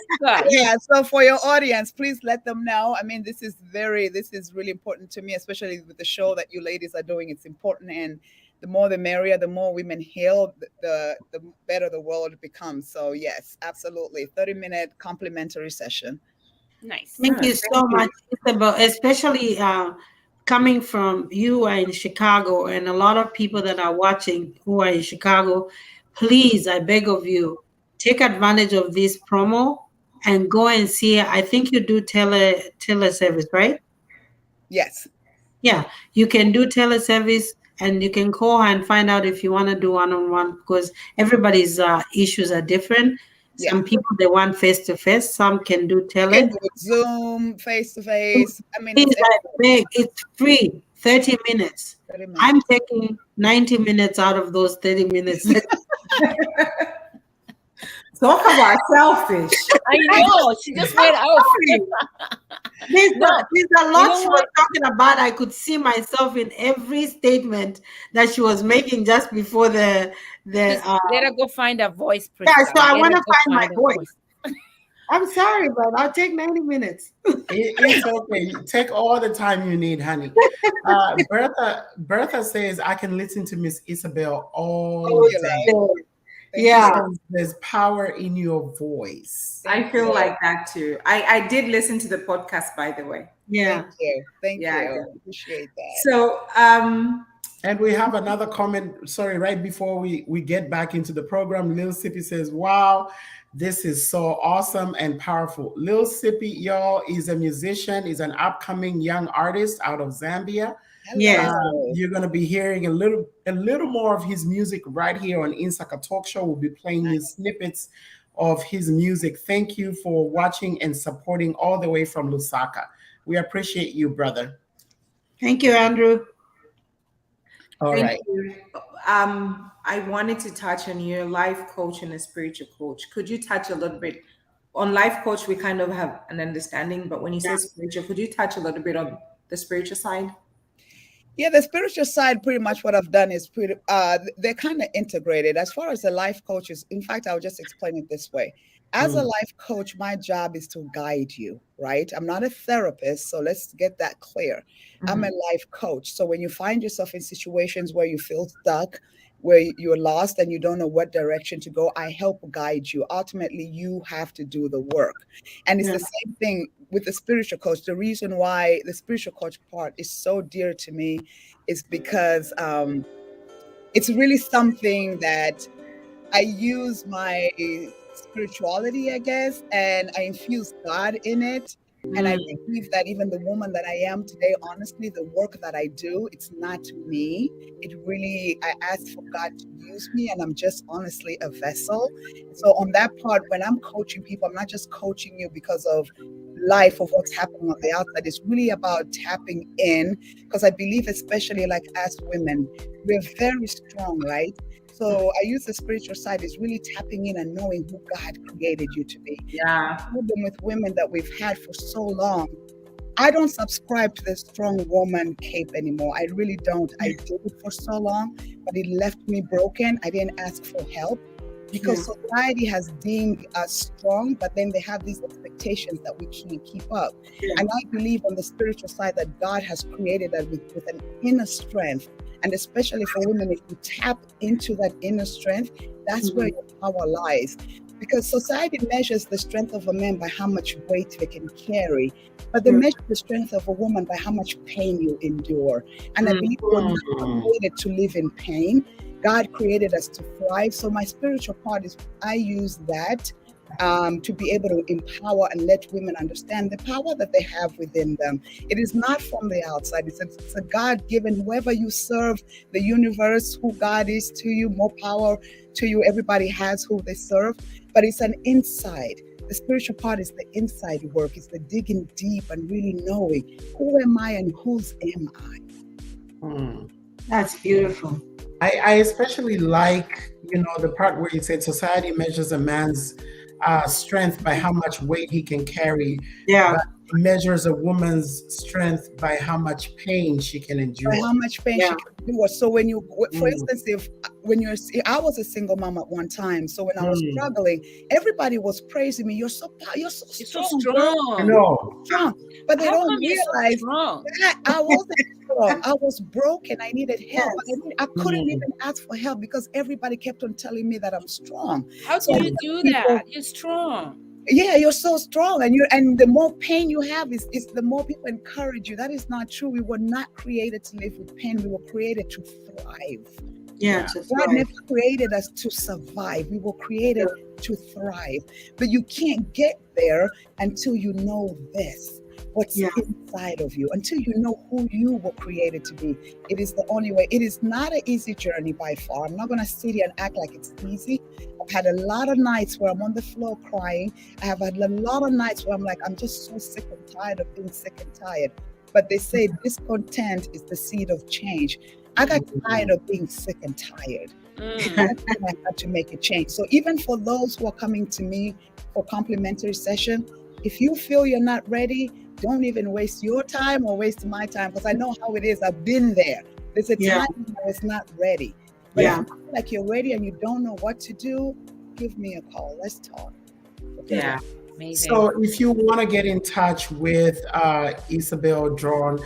S6: yeah. So for your audience, please let them know. I mean, this is really important to me, especially with the show that you ladies are doing. It's important, and the more the merrier. The more women heal, the better the world becomes. So yes, absolutely, 30-minute complimentary session.
S1: Nice.
S3: Thank you so much, Isabel, especially coming from you are in Chicago, and a lot of people that are watching who are in Chicago. Please, I beg of you, take advantage of this promo and go and see. I think you do teleservice, right?
S6: Yes.
S3: Yeah, you can do teleservice, and you can call her and find out if you want to do one-on-one, because everybody's issues are different.
S6: Yeah.
S3: Some people, they want face-to-face. Some can do tele.
S6: You can do Zoom, face-to-face. I mean,
S3: it's free, 30 minutes.
S6: 30 minutes.
S3: I'm taking 90 minutes out of those 30 minutes.
S4: Talk about selfish.
S1: I know. She just went out.
S3: There's a lot she was talking about. I could see myself in every statement that she was making just before the
S1: let her go find a voice.
S3: Yeah, so I want to find my voice. I'm sorry, but I'll take 90 minutes.
S2: It's okay. Take all the time you need, honey. Bertha says, I can listen to Miss Isabel all day.
S3: Yeah.
S2: There's power in your voice.
S4: I feel like that too. I did listen to the podcast, by the way.
S3: Yeah.
S6: Thank you. I appreciate that.
S4: So,
S2: and we have another comment. Sorry, right before we get back into the program, Lil Sippy says, wow, this is so awesome and powerful. Lil Sippy, y'all, is a musician, is an upcoming young artist out of Zambia.
S3: Yeah,
S2: you're going to be hearing a little more of his music right here on Insaka Talk Show. We'll be playing his snippets of his music. Thank you for watching and supporting all the way from Lusaka. We appreciate you, brother.
S3: Thank you, Andrew.
S2: All right.
S4: I wanted to touch on your life coach and a spiritual coach. Could you touch a little bit on life coach? We kind of have an understanding, but when you say spiritual, could you touch a little bit on the spiritual side?
S6: Yeah, the spiritual side, pretty much what I've done is they're kind of integrated. As far as the life coaches, in fact, I'll just explain it this way. As a life coach, my job is to guide you, right? I'm not a therapist, so let's get that clear. I'm a life coach. So when you find yourself in situations where you feel stuck, where you're lost and you don't know what direction to go, I help guide you. Ultimately, you have to do the work. And it's the same thing with the spiritual coach. The reason why the spiritual coach part is so dear to me is because it's really something that I use my spirituality, I guess, and I infuse God in it. And I believe that even the woman that I am today, honestly, the work that I do, it's not me. It really, I ask for God to use me, and I'm just honestly a vessel. So on that part, when I'm coaching people, I'm not just coaching you because of life of what's happening on the outside. It's really about tapping in, because I believe, especially like as women, we're very strong, right? So I use the spiritual side is really tapping in and knowing who God created you to be.
S4: Yeah.
S6: The problem with women that we've had for so long, I don't subscribe to the strong woman cape anymore. I really don't. I did it for so long, but it left me broken. I didn't ask for help because society has deemed us strong, but then they have these expectations expectations that we can't keep up. And I believe on the spiritual side that God has created us with an inner strength. And especially for women, if you tap into that inner strength, that's where your power lies. Because society measures the strength of a man by how much weight they can carry, but they measure the strength of a woman by how much pain you endure. And I believe we're not created to live in pain. God created us to thrive. So my spiritual part is I use that to be able to empower and let women understand the power that they have within them. It is not from the outside. It's a God-given, whoever you serve, the universe, who God is to you, more power to you. Everybody has who they serve, but it's an inside. The spiritual part is the inside work. It's the digging deep and really knowing who am I and whose am I.
S3: That's beautiful.
S2: I especially like, the part where you said society measures a man's strength by how much weight he can carry.
S3: Yeah.
S2: But measures a woman's strength by how much pain she can endure.
S6: By how much pain she can endure. So when you, for instance, I was a single mom at one time. So when I was struggling, everybody was praising me. You're so strong.
S2: I know.
S6: Strong. But they
S1: How
S6: don't
S1: come you're so
S6: realize
S1: strong?
S6: that I wasn't strong. I was broken. I needed help. I couldn't even ask for help because everybody kept on telling me that I'm strong.
S1: How do you do that? You're strong.
S6: Yeah, you're so strong, and the more pain you have is the more people encourage you. That is not true. We were not created to live with pain. We were created to thrive.
S3: Yeah,
S6: God never created us to survive. We were created to thrive. But you can't get there until you know this. What's inside of you, until you know who you were created to be. It is the only way. It is not an easy journey by far. I'm not going to sit here and act like it's easy. I've had a lot of nights where I'm on the floor crying. I have had a lot of nights where I'm like, I'm just so sick and tired of being sick and tired. But they say discontent is the seed of change. I got tired of being sick and tired. I had to make a change. So even for those who are coming to me for complimentary session, if you feel you're not ready, don't even waste your time or waste my time, because I know how it is. I've been there. There's a time when I was not ready. But if you feel like you're ready and you don't know what to do, give me a call. Let's talk.
S1: Yeah. Amazing.
S2: So if you want to get in touch with Isabel Draughon,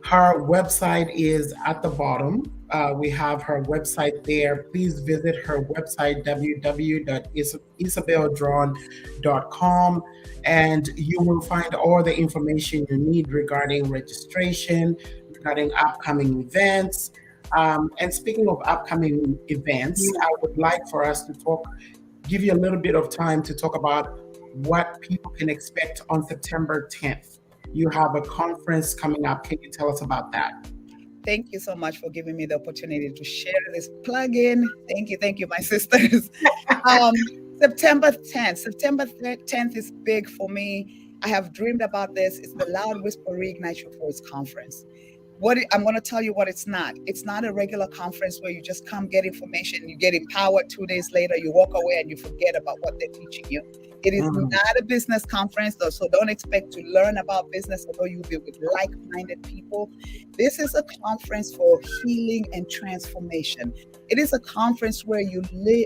S2: her website is at the bottom. We have her website there. Please visit her website, www.isabeldraughtn.com, and you will find all the information you need regarding registration, regarding upcoming events. And speaking of upcoming events, I would like for us to give you a little bit of time to talk about what people can expect on September 10th. You have a conference coming up. Can you tell us about that?
S6: Thank you so much for giving me the opportunity to share this plug-in. Thank you, my sisters. September 10th. September 10th is big for me. I have dreamed about this. It's the Loud Whisper Reignite Your Voice Conference. I'm going to tell you what it's not. It's not a regular conference where you just come get information, you get empowered. 2 days later, you walk away and you forget about what they're teaching you. It is not a business conference, though, so don't expect to learn about business, although you'll be with like-minded people. This is a conference for healing and transformation. It is a conference where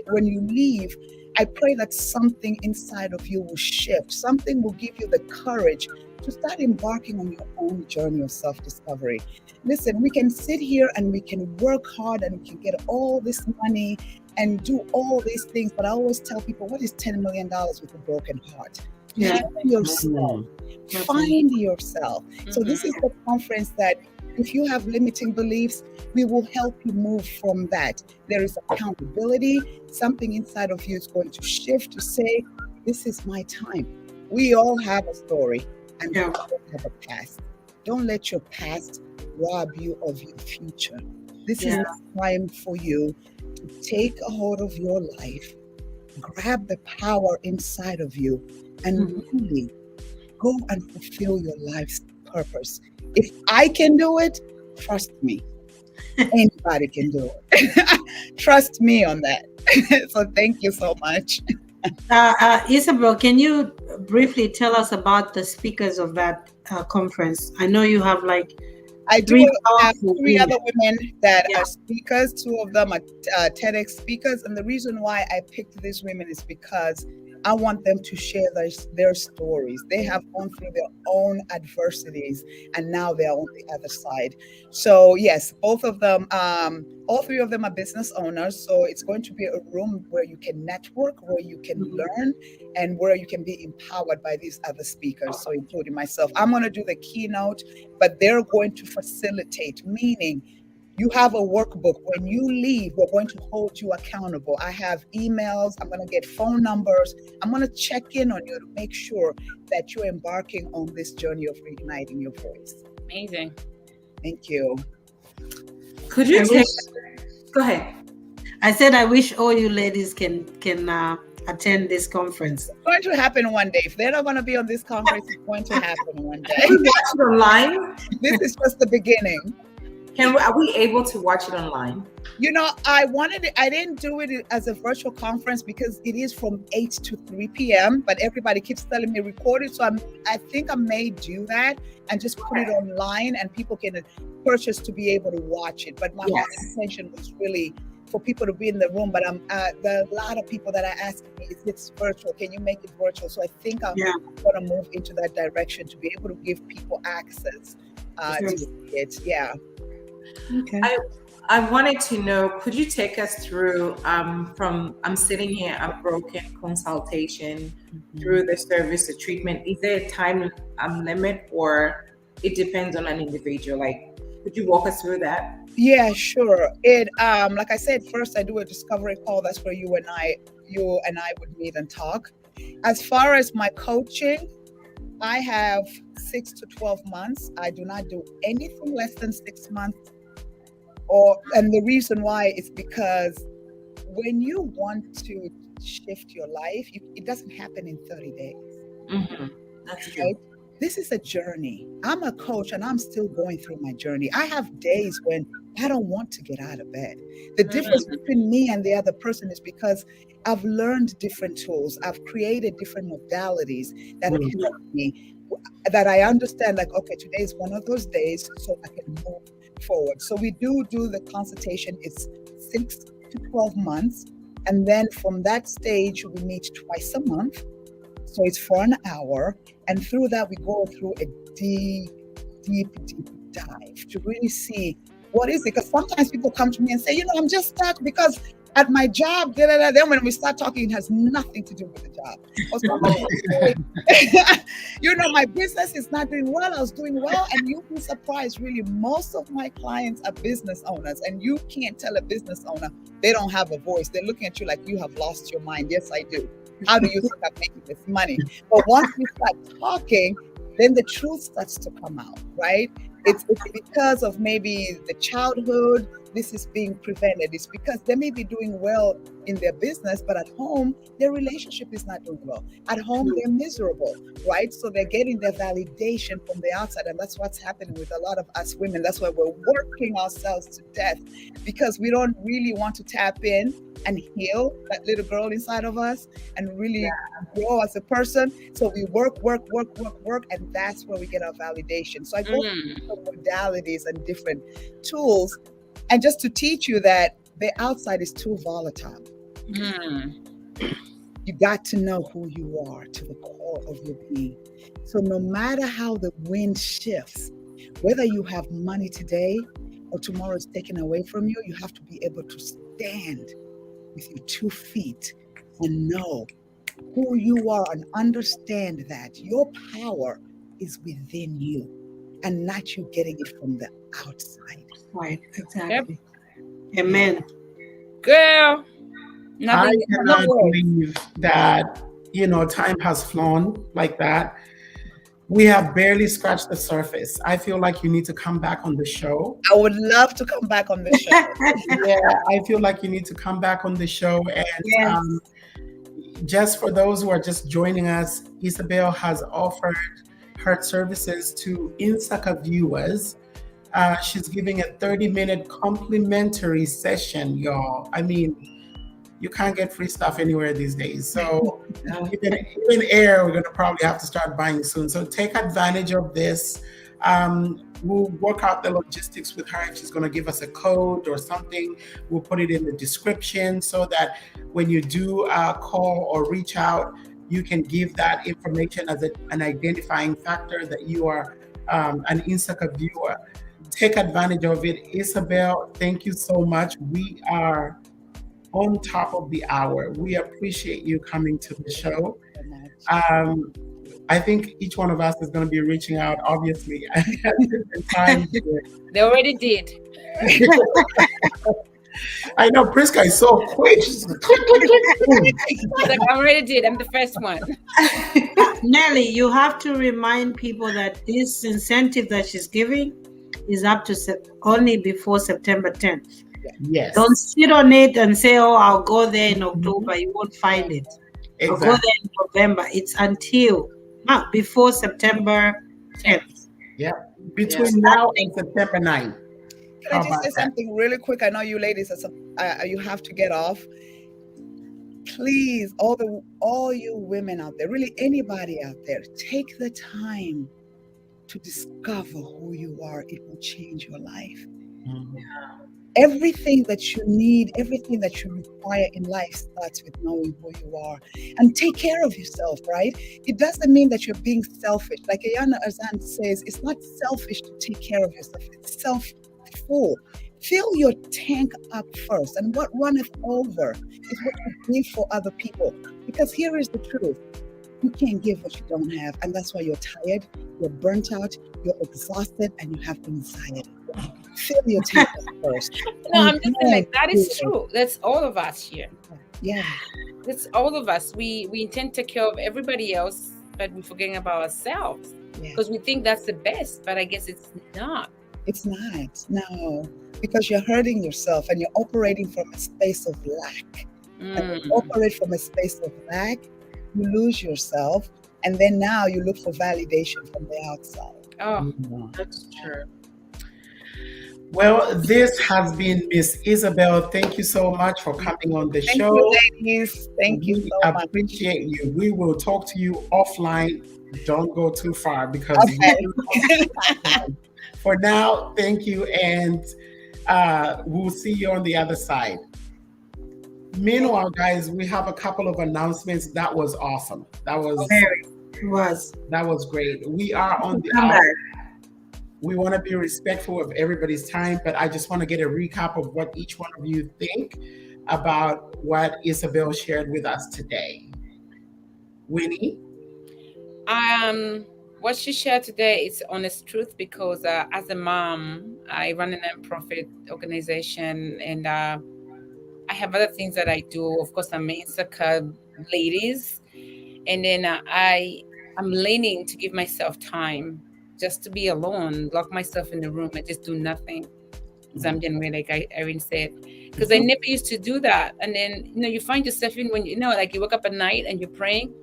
S6: when you leave, I pray that something inside of you will shift. Something will give you the courage to start embarking on your own journey of self-discovery. Listen, we can sit here and we can work hard and we can get all this money and do all these things, but I always tell people, what is $10 million with a broken heart? Find yourself. Find yourself. So this is the conference that if you have limiting beliefs, we will help you move from that. There is accountability. Something inside of you is going to shift to say, this is my time. We all have a story and we all have a past. Don't let your past rob you of your future. This is the time for you to take a hold of your life, grab the power inside of you, and really go and fulfill your life's purpose. If I can do it, trust me. Anybody can do it. Trust me on that. So thank you so much.
S3: Isabel, can you briefly tell us about the speakers of that conference? I know you have
S6: I do have three other women that are speakers. Two of them are TEDx speakers. And the reason why I picked these women is because I want them to share their stories. They have gone through their own adversities, and now they're on the other side. So yes, both of them, all three of them are business owners. So it's going to be a room where you can network, where you can learn, and where you can be empowered by these other speakers. So including myself, I'm going to do the keynote, but they're going to facilitate, meaning you have a workbook. When you leave, we're going to hold you accountable. I have emails. I'm going to get phone numbers. I'm going to check in on you to make sure that you're embarking on this journey of reigniting your voice.
S1: Amazing.
S6: Thank you.
S4: Could you go ahead?
S3: I said I wish all you ladies can attend this conference.
S6: It's going to happen one day. If they're not going to be on this conference, it's going to happen one day.
S4: Can we watch it online?
S6: This is just the beginning.
S4: Are we able to watch it online?
S6: You know, I didn't do it as a virtual conference because it is from 8 to 3 p.m. But everybody keeps telling me record it. So I think I may do that and just put it online and people can purchase to be able to watch it. But my whole intention was really for people to be in the room. But there are a lot of people that are asking me, is it virtual? Can you make it virtual? So I think I'm going to move into that direction to be able to give people access to it. Yeah.
S3: Okay.
S4: I wanted to know, could you take us through from I'm sitting here, I'm broken, consultation through the service, the treatment? Is there a time limit or it depends on an individual? Like, could you walk us through that?
S6: Yeah, sure. It like I said, first I do a discovery call. That's where you and I would meet and talk. As far as my coaching, I have 6 to 12 months. I do not do anything less than 6 months. And the reason why is because when you want to shift your life, it doesn't happen in 30 days.
S4: Mm-hmm. That's true.
S6: Right? This is a journey. I'm a coach and I'm still going through my journey. I have days when I don't want to get out of bed. The difference between me and the other person is because I've learned different tools. I've created different modalities that have helped me, that I understand, like, okay, today is one of those days, so I can move forward. So we do the consultation. It's 6 to 12 months. And then from that stage, we meet twice a month. So it's for an hour. And through that, we go through a deep dive to really see what is it. Because sometimes people come to me and say, I'm just stuck because at my job, then when we start talking, it has nothing to do with the job. Or somebody my business is not doing well. I was doing well, and you'll be surprised, really, most of my clients are business owners, and you can't tell a business owner they don't have a voice. They're looking at you like you have lost your mind. Yes, I do. How do you think I'm making this money? But once we start talking, then the truth starts to come out, right? It's because of maybe the childhood, this is being prevented. It's because they may be doing well in their business, but at home, their relationship is not doing well. At home, they're miserable, right? So they're getting their validation from the outside. And that's what's happening with a lot of us women. That's why we're working ourselves to death, because we don't really want to tap in and heal that little girl inside of us and really grow as a person. So we work, and that's where we get our validation. So I go through different modalities and different tools, and just to teach you that the outside is too volatile. You got to know who you are to the core of your being. So no matter how the wind shifts, whether you have money today or tomorrow is taken away from you, you have to be able to stand with your 2 feet and know who you are and understand that your power is within you and not you getting it from the outside.
S3: Right, exactly. Yep. Amen.
S1: Girl,
S2: I cannot believe that, time has flown like that. We have barely scratched the surface. I feel like you need to come back on the show.
S6: I would love to come back on the show.
S2: Yeah, I feel like you need to come back on the show. And just for those who are just joining us, Isabel has offered her services to Insaka viewers. She's giving a 30-minute complimentary session, y'all. I mean, you can't get free stuff anywhere these days. So even air, we're going to probably have to start buying soon. So take advantage of this. We'll work out the logistics with her. If she's going to give us a code or something, we'll put it in the description so that when you do call or reach out, you can give that information as an identifying factor that you are an Insaka viewer. Take advantage of it. Isabel, thank you so much. We are on top of the hour. We appreciate you coming to the show. I think each one of us is going to be reaching out, obviously, at different times.
S1: They already did.
S2: I know Priska is so quick. She's like, click, click, click.
S1: Like, I already did. I'm the first one.
S3: Nelly, you have to remind people that this incentive that she's giving is up to only before September 10th.
S2: Yes.
S3: Don't sit on it and say, oh, I'll go there in October. You won't find it. Exactly. I'll go there in November. It's until before September 10th.
S2: Yeah. Between now and September 9th.
S6: Can I just say something really quick? I know you ladies you have to get off. Please, all you women out there, really anybody out there, take the time to discover who you are. It will change your life. Mm-hmm. Everything that you need, everything that you require in life starts with knowing who you are. And take care of yourself, right? It doesn't mean that you're being selfish. Like Ayana Azan says, it's not selfish to take care of yourself. It's self-full. Fill your tank up first. And what runneth over is what you give for other people. Because here is the truth. You can't give what you don't have. And that's why you're tired, you're burnt out, you're exhausted, and you have anxiety. Fill your tank up first.
S1: No, I'm just saying, like, that is true. That's all of us here.
S6: Yeah.
S1: That's all of us. We intend to take care of everybody else, but we're forgetting about ourselves. Because we think that's the best, but I guess it's not.
S6: It's not. No. Because you're hurting yourself and you're operating from a space of lack. And when you operate from a space of lack, you lose yourself, and then now you look for validation from the outside.
S1: Oh, that's true.
S2: Well, this has been Miss Isabel. Thank you so much for coming on the show.
S6: Thank you, ladies. Thank you so much.
S2: Appreciate you. We will talk to you offline. Don't go too far because for now, thank you, and we'll see you on the other side. Meanwhile, guys, we have a couple of announcements. That was awesome. That was great. We are on the hour. We want to be respectful of everybody's time, but I just want to get a recap of what each one of you think about what Isabel shared with us today. Winnie?
S1: What she shared today is honest truth, because as a mom, I run a nonprofit organization, and I have other things that I do. Of course, I'm an Insaka ladies, and then I'm learning to give myself time just to be alone, lock myself in the room and just do nothing. Zambian, like Irene said, because I never used to do that. And then, you find yourself in when, like you wake up at night and you're praying.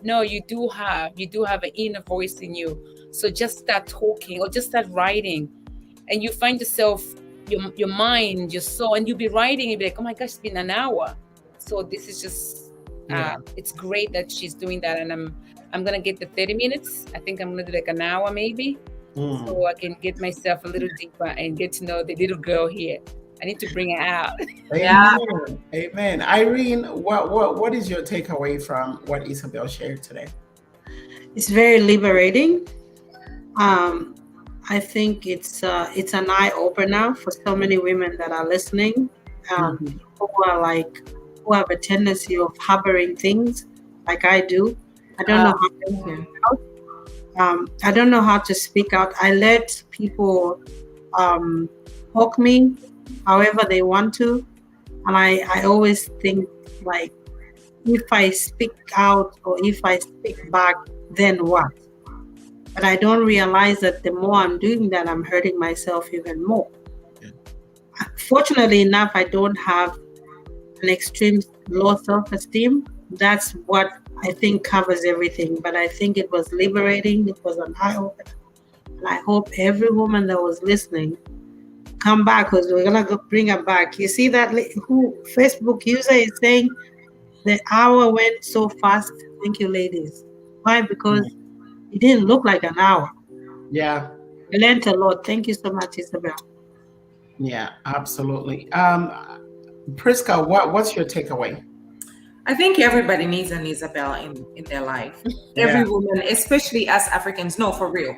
S1: No, you do have an inner voice in you. So just start talking or just start writing. And you find yourself, your mind, your soul, and you'll be writing, you'll be like, oh my gosh, it's been an hour. So this is just, it's great that she's doing that. And I'm going to get the 30 minutes. I think I'm going to do like an hour maybe. So I can get myself a little deeper and get to know the little girl here. I need to bring her out.
S2: Amen. Irene, what is your takeaway from what Isabel shared today?
S3: It's very liberating. I think it's an eye opener for so many women that are listening, who have a tendency of harboring things like I do. I don't know how to speak out. I don't know how to speak out. I let people poke me however they want to, and I always think, like, if I speak out or if I speak back, then what? But I don't realize that the more I'm doing that, I'm hurting myself even more. Fortunately enough, I don't have an extreme low self-esteem. That's what I think covers everything. But I think it was liberating. It was an eye-opener. And I hope every woman that was listening come back, because we're going to bring her back. You see that Facebook user is saying the hour went so fast. Thank you, ladies. Why? Because it didn't look like an hour.
S2: Yeah.
S3: I learned a lot. Thank you so much, Isabel.
S2: Yeah, absolutely. Priska, what's your takeaway?
S4: I think everybody needs an Isabel in their life.
S2: Yeah.
S4: Every woman, especially us Africans, no, for real.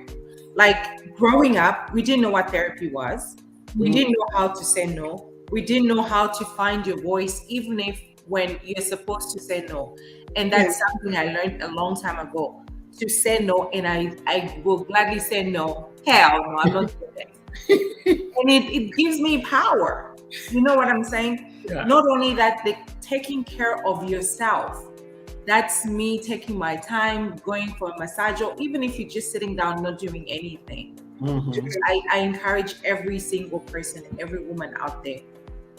S4: Like growing up, we didn't know what therapy was. We didn't know how to say no. We didn't know how to find your voice, even if when you're supposed to say no. And that's something I learned a long time ago, to say no. And I will gladly say no. Hell no, I'm not doing that. And it gives me power. You know what I'm saying?
S2: Yeah.
S4: Not only that, taking care of yourself. That's me taking my time, going for a massage, or even if you're just sitting down, not doing anything. I encourage every single person, every woman out there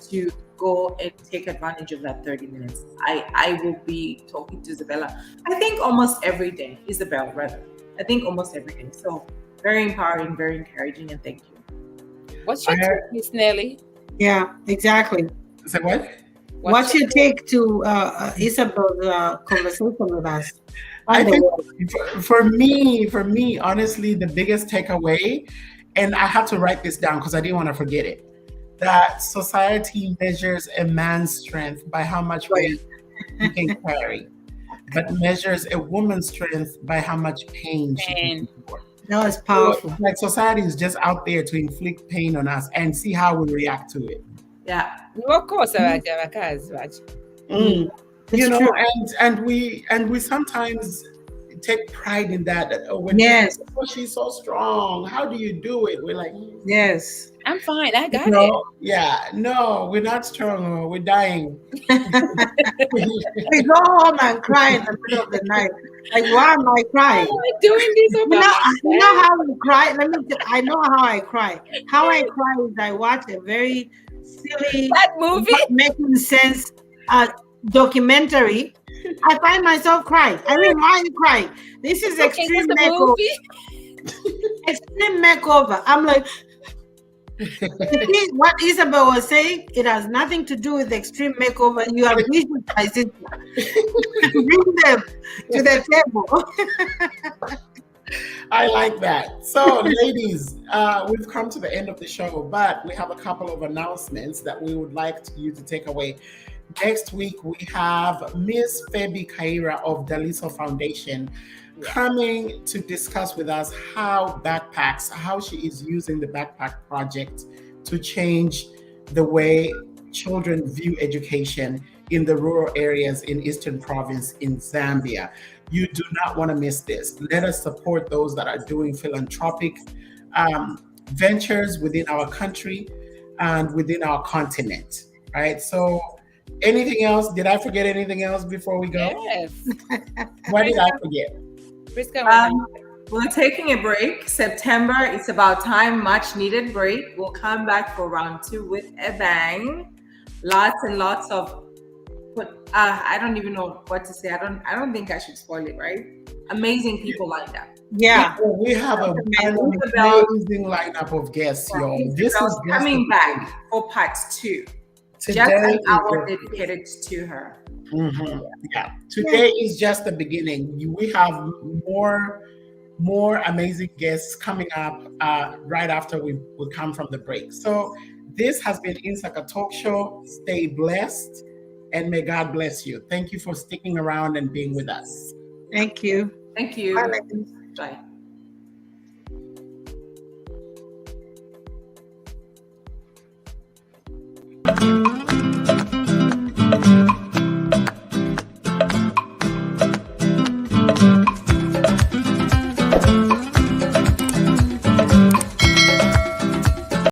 S4: to go and take advantage of that 30 minutes. I will be talking to Isabella, I think almost every day, Isabel rather. I think almost every day. So very empowering, very encouraging, and thank you.
S1: What's your take, Miss Nelly?
S3: Yeah, exactly.
S2: Say what?
S3: What's your take to Isabel's conversation with us?
S2: I think for me, honestly, the biggest takeaway, and I have to write this down because I didn't want to forget it, that society measures a man's strength by how much weight he can carry, but measures a woman's strength by how much pain she can endure.
S3: That was powerful.
S2: So, like, society is just out there to inflict pain on us and see how we react to it.
S4: Yeah.
S1: Of course,
S2: You know, and we sometimes take pride in that. Oh, when
S3: yes.
S2: Oh, she's so strong. How do you do it? We're like,
S3: yes,
S1: I'm fine. I got it.
S2: Yeah, no, we're not strong. We're dying.
S3: We go home and cry in the middle of the night. Like, why am I crying?
S1: Why am I doing this?
S3: You know how we cry? I know how I cry. How I cry is I watch a very silly,
S1: that movie,
S3: not making sense documentary. I find myself crying. I mean, why am I crying? This is extreme makeover. Extreme makeover. I'm like, what Isabel was saying, it has nothing to do with extreme makeover. You have vision, my sister. Bring them to the table.
S2: I like that. So, ladies, we've come to the end of the show, but we have a couple of announcements that we would like you to take away. Next week, we have Miss Febi Kaira of Daliso Foundation coming to discuss with us how she is using the backpack project to change the way children view education in the rural areas in Eastern Province in Zambia. You do not want to miss this. Let us support those that are doing philanthropic ventures within our country and within our continent, right? So anything else? Did I forget anything else before we go?
S1: Yes.
S2: What did I forget?
S4: We're taking a break. September, it's about time, much needed break. We'll come back for round 2 with a bang. Lots and lots of, I don't even know what to say. I don't think I should spoil it, right? Amazing people lined up.
S3: Yeah.
S2: We have an amazing lineup of guests, y'all. This is
S4: coming back for part 2. Just an hour dedicated to her.
S2: Mm-hmm. Yeah. Today is just the beginning. We have more amazing guests coming up right after we come from the break. So this has been Insaka Talk Show. Stay blessed and may God bless you. Thank you for sticking around and being with us.
S3: Thank you.
S4: Thank you.
S3: Bye.
S4: Bye.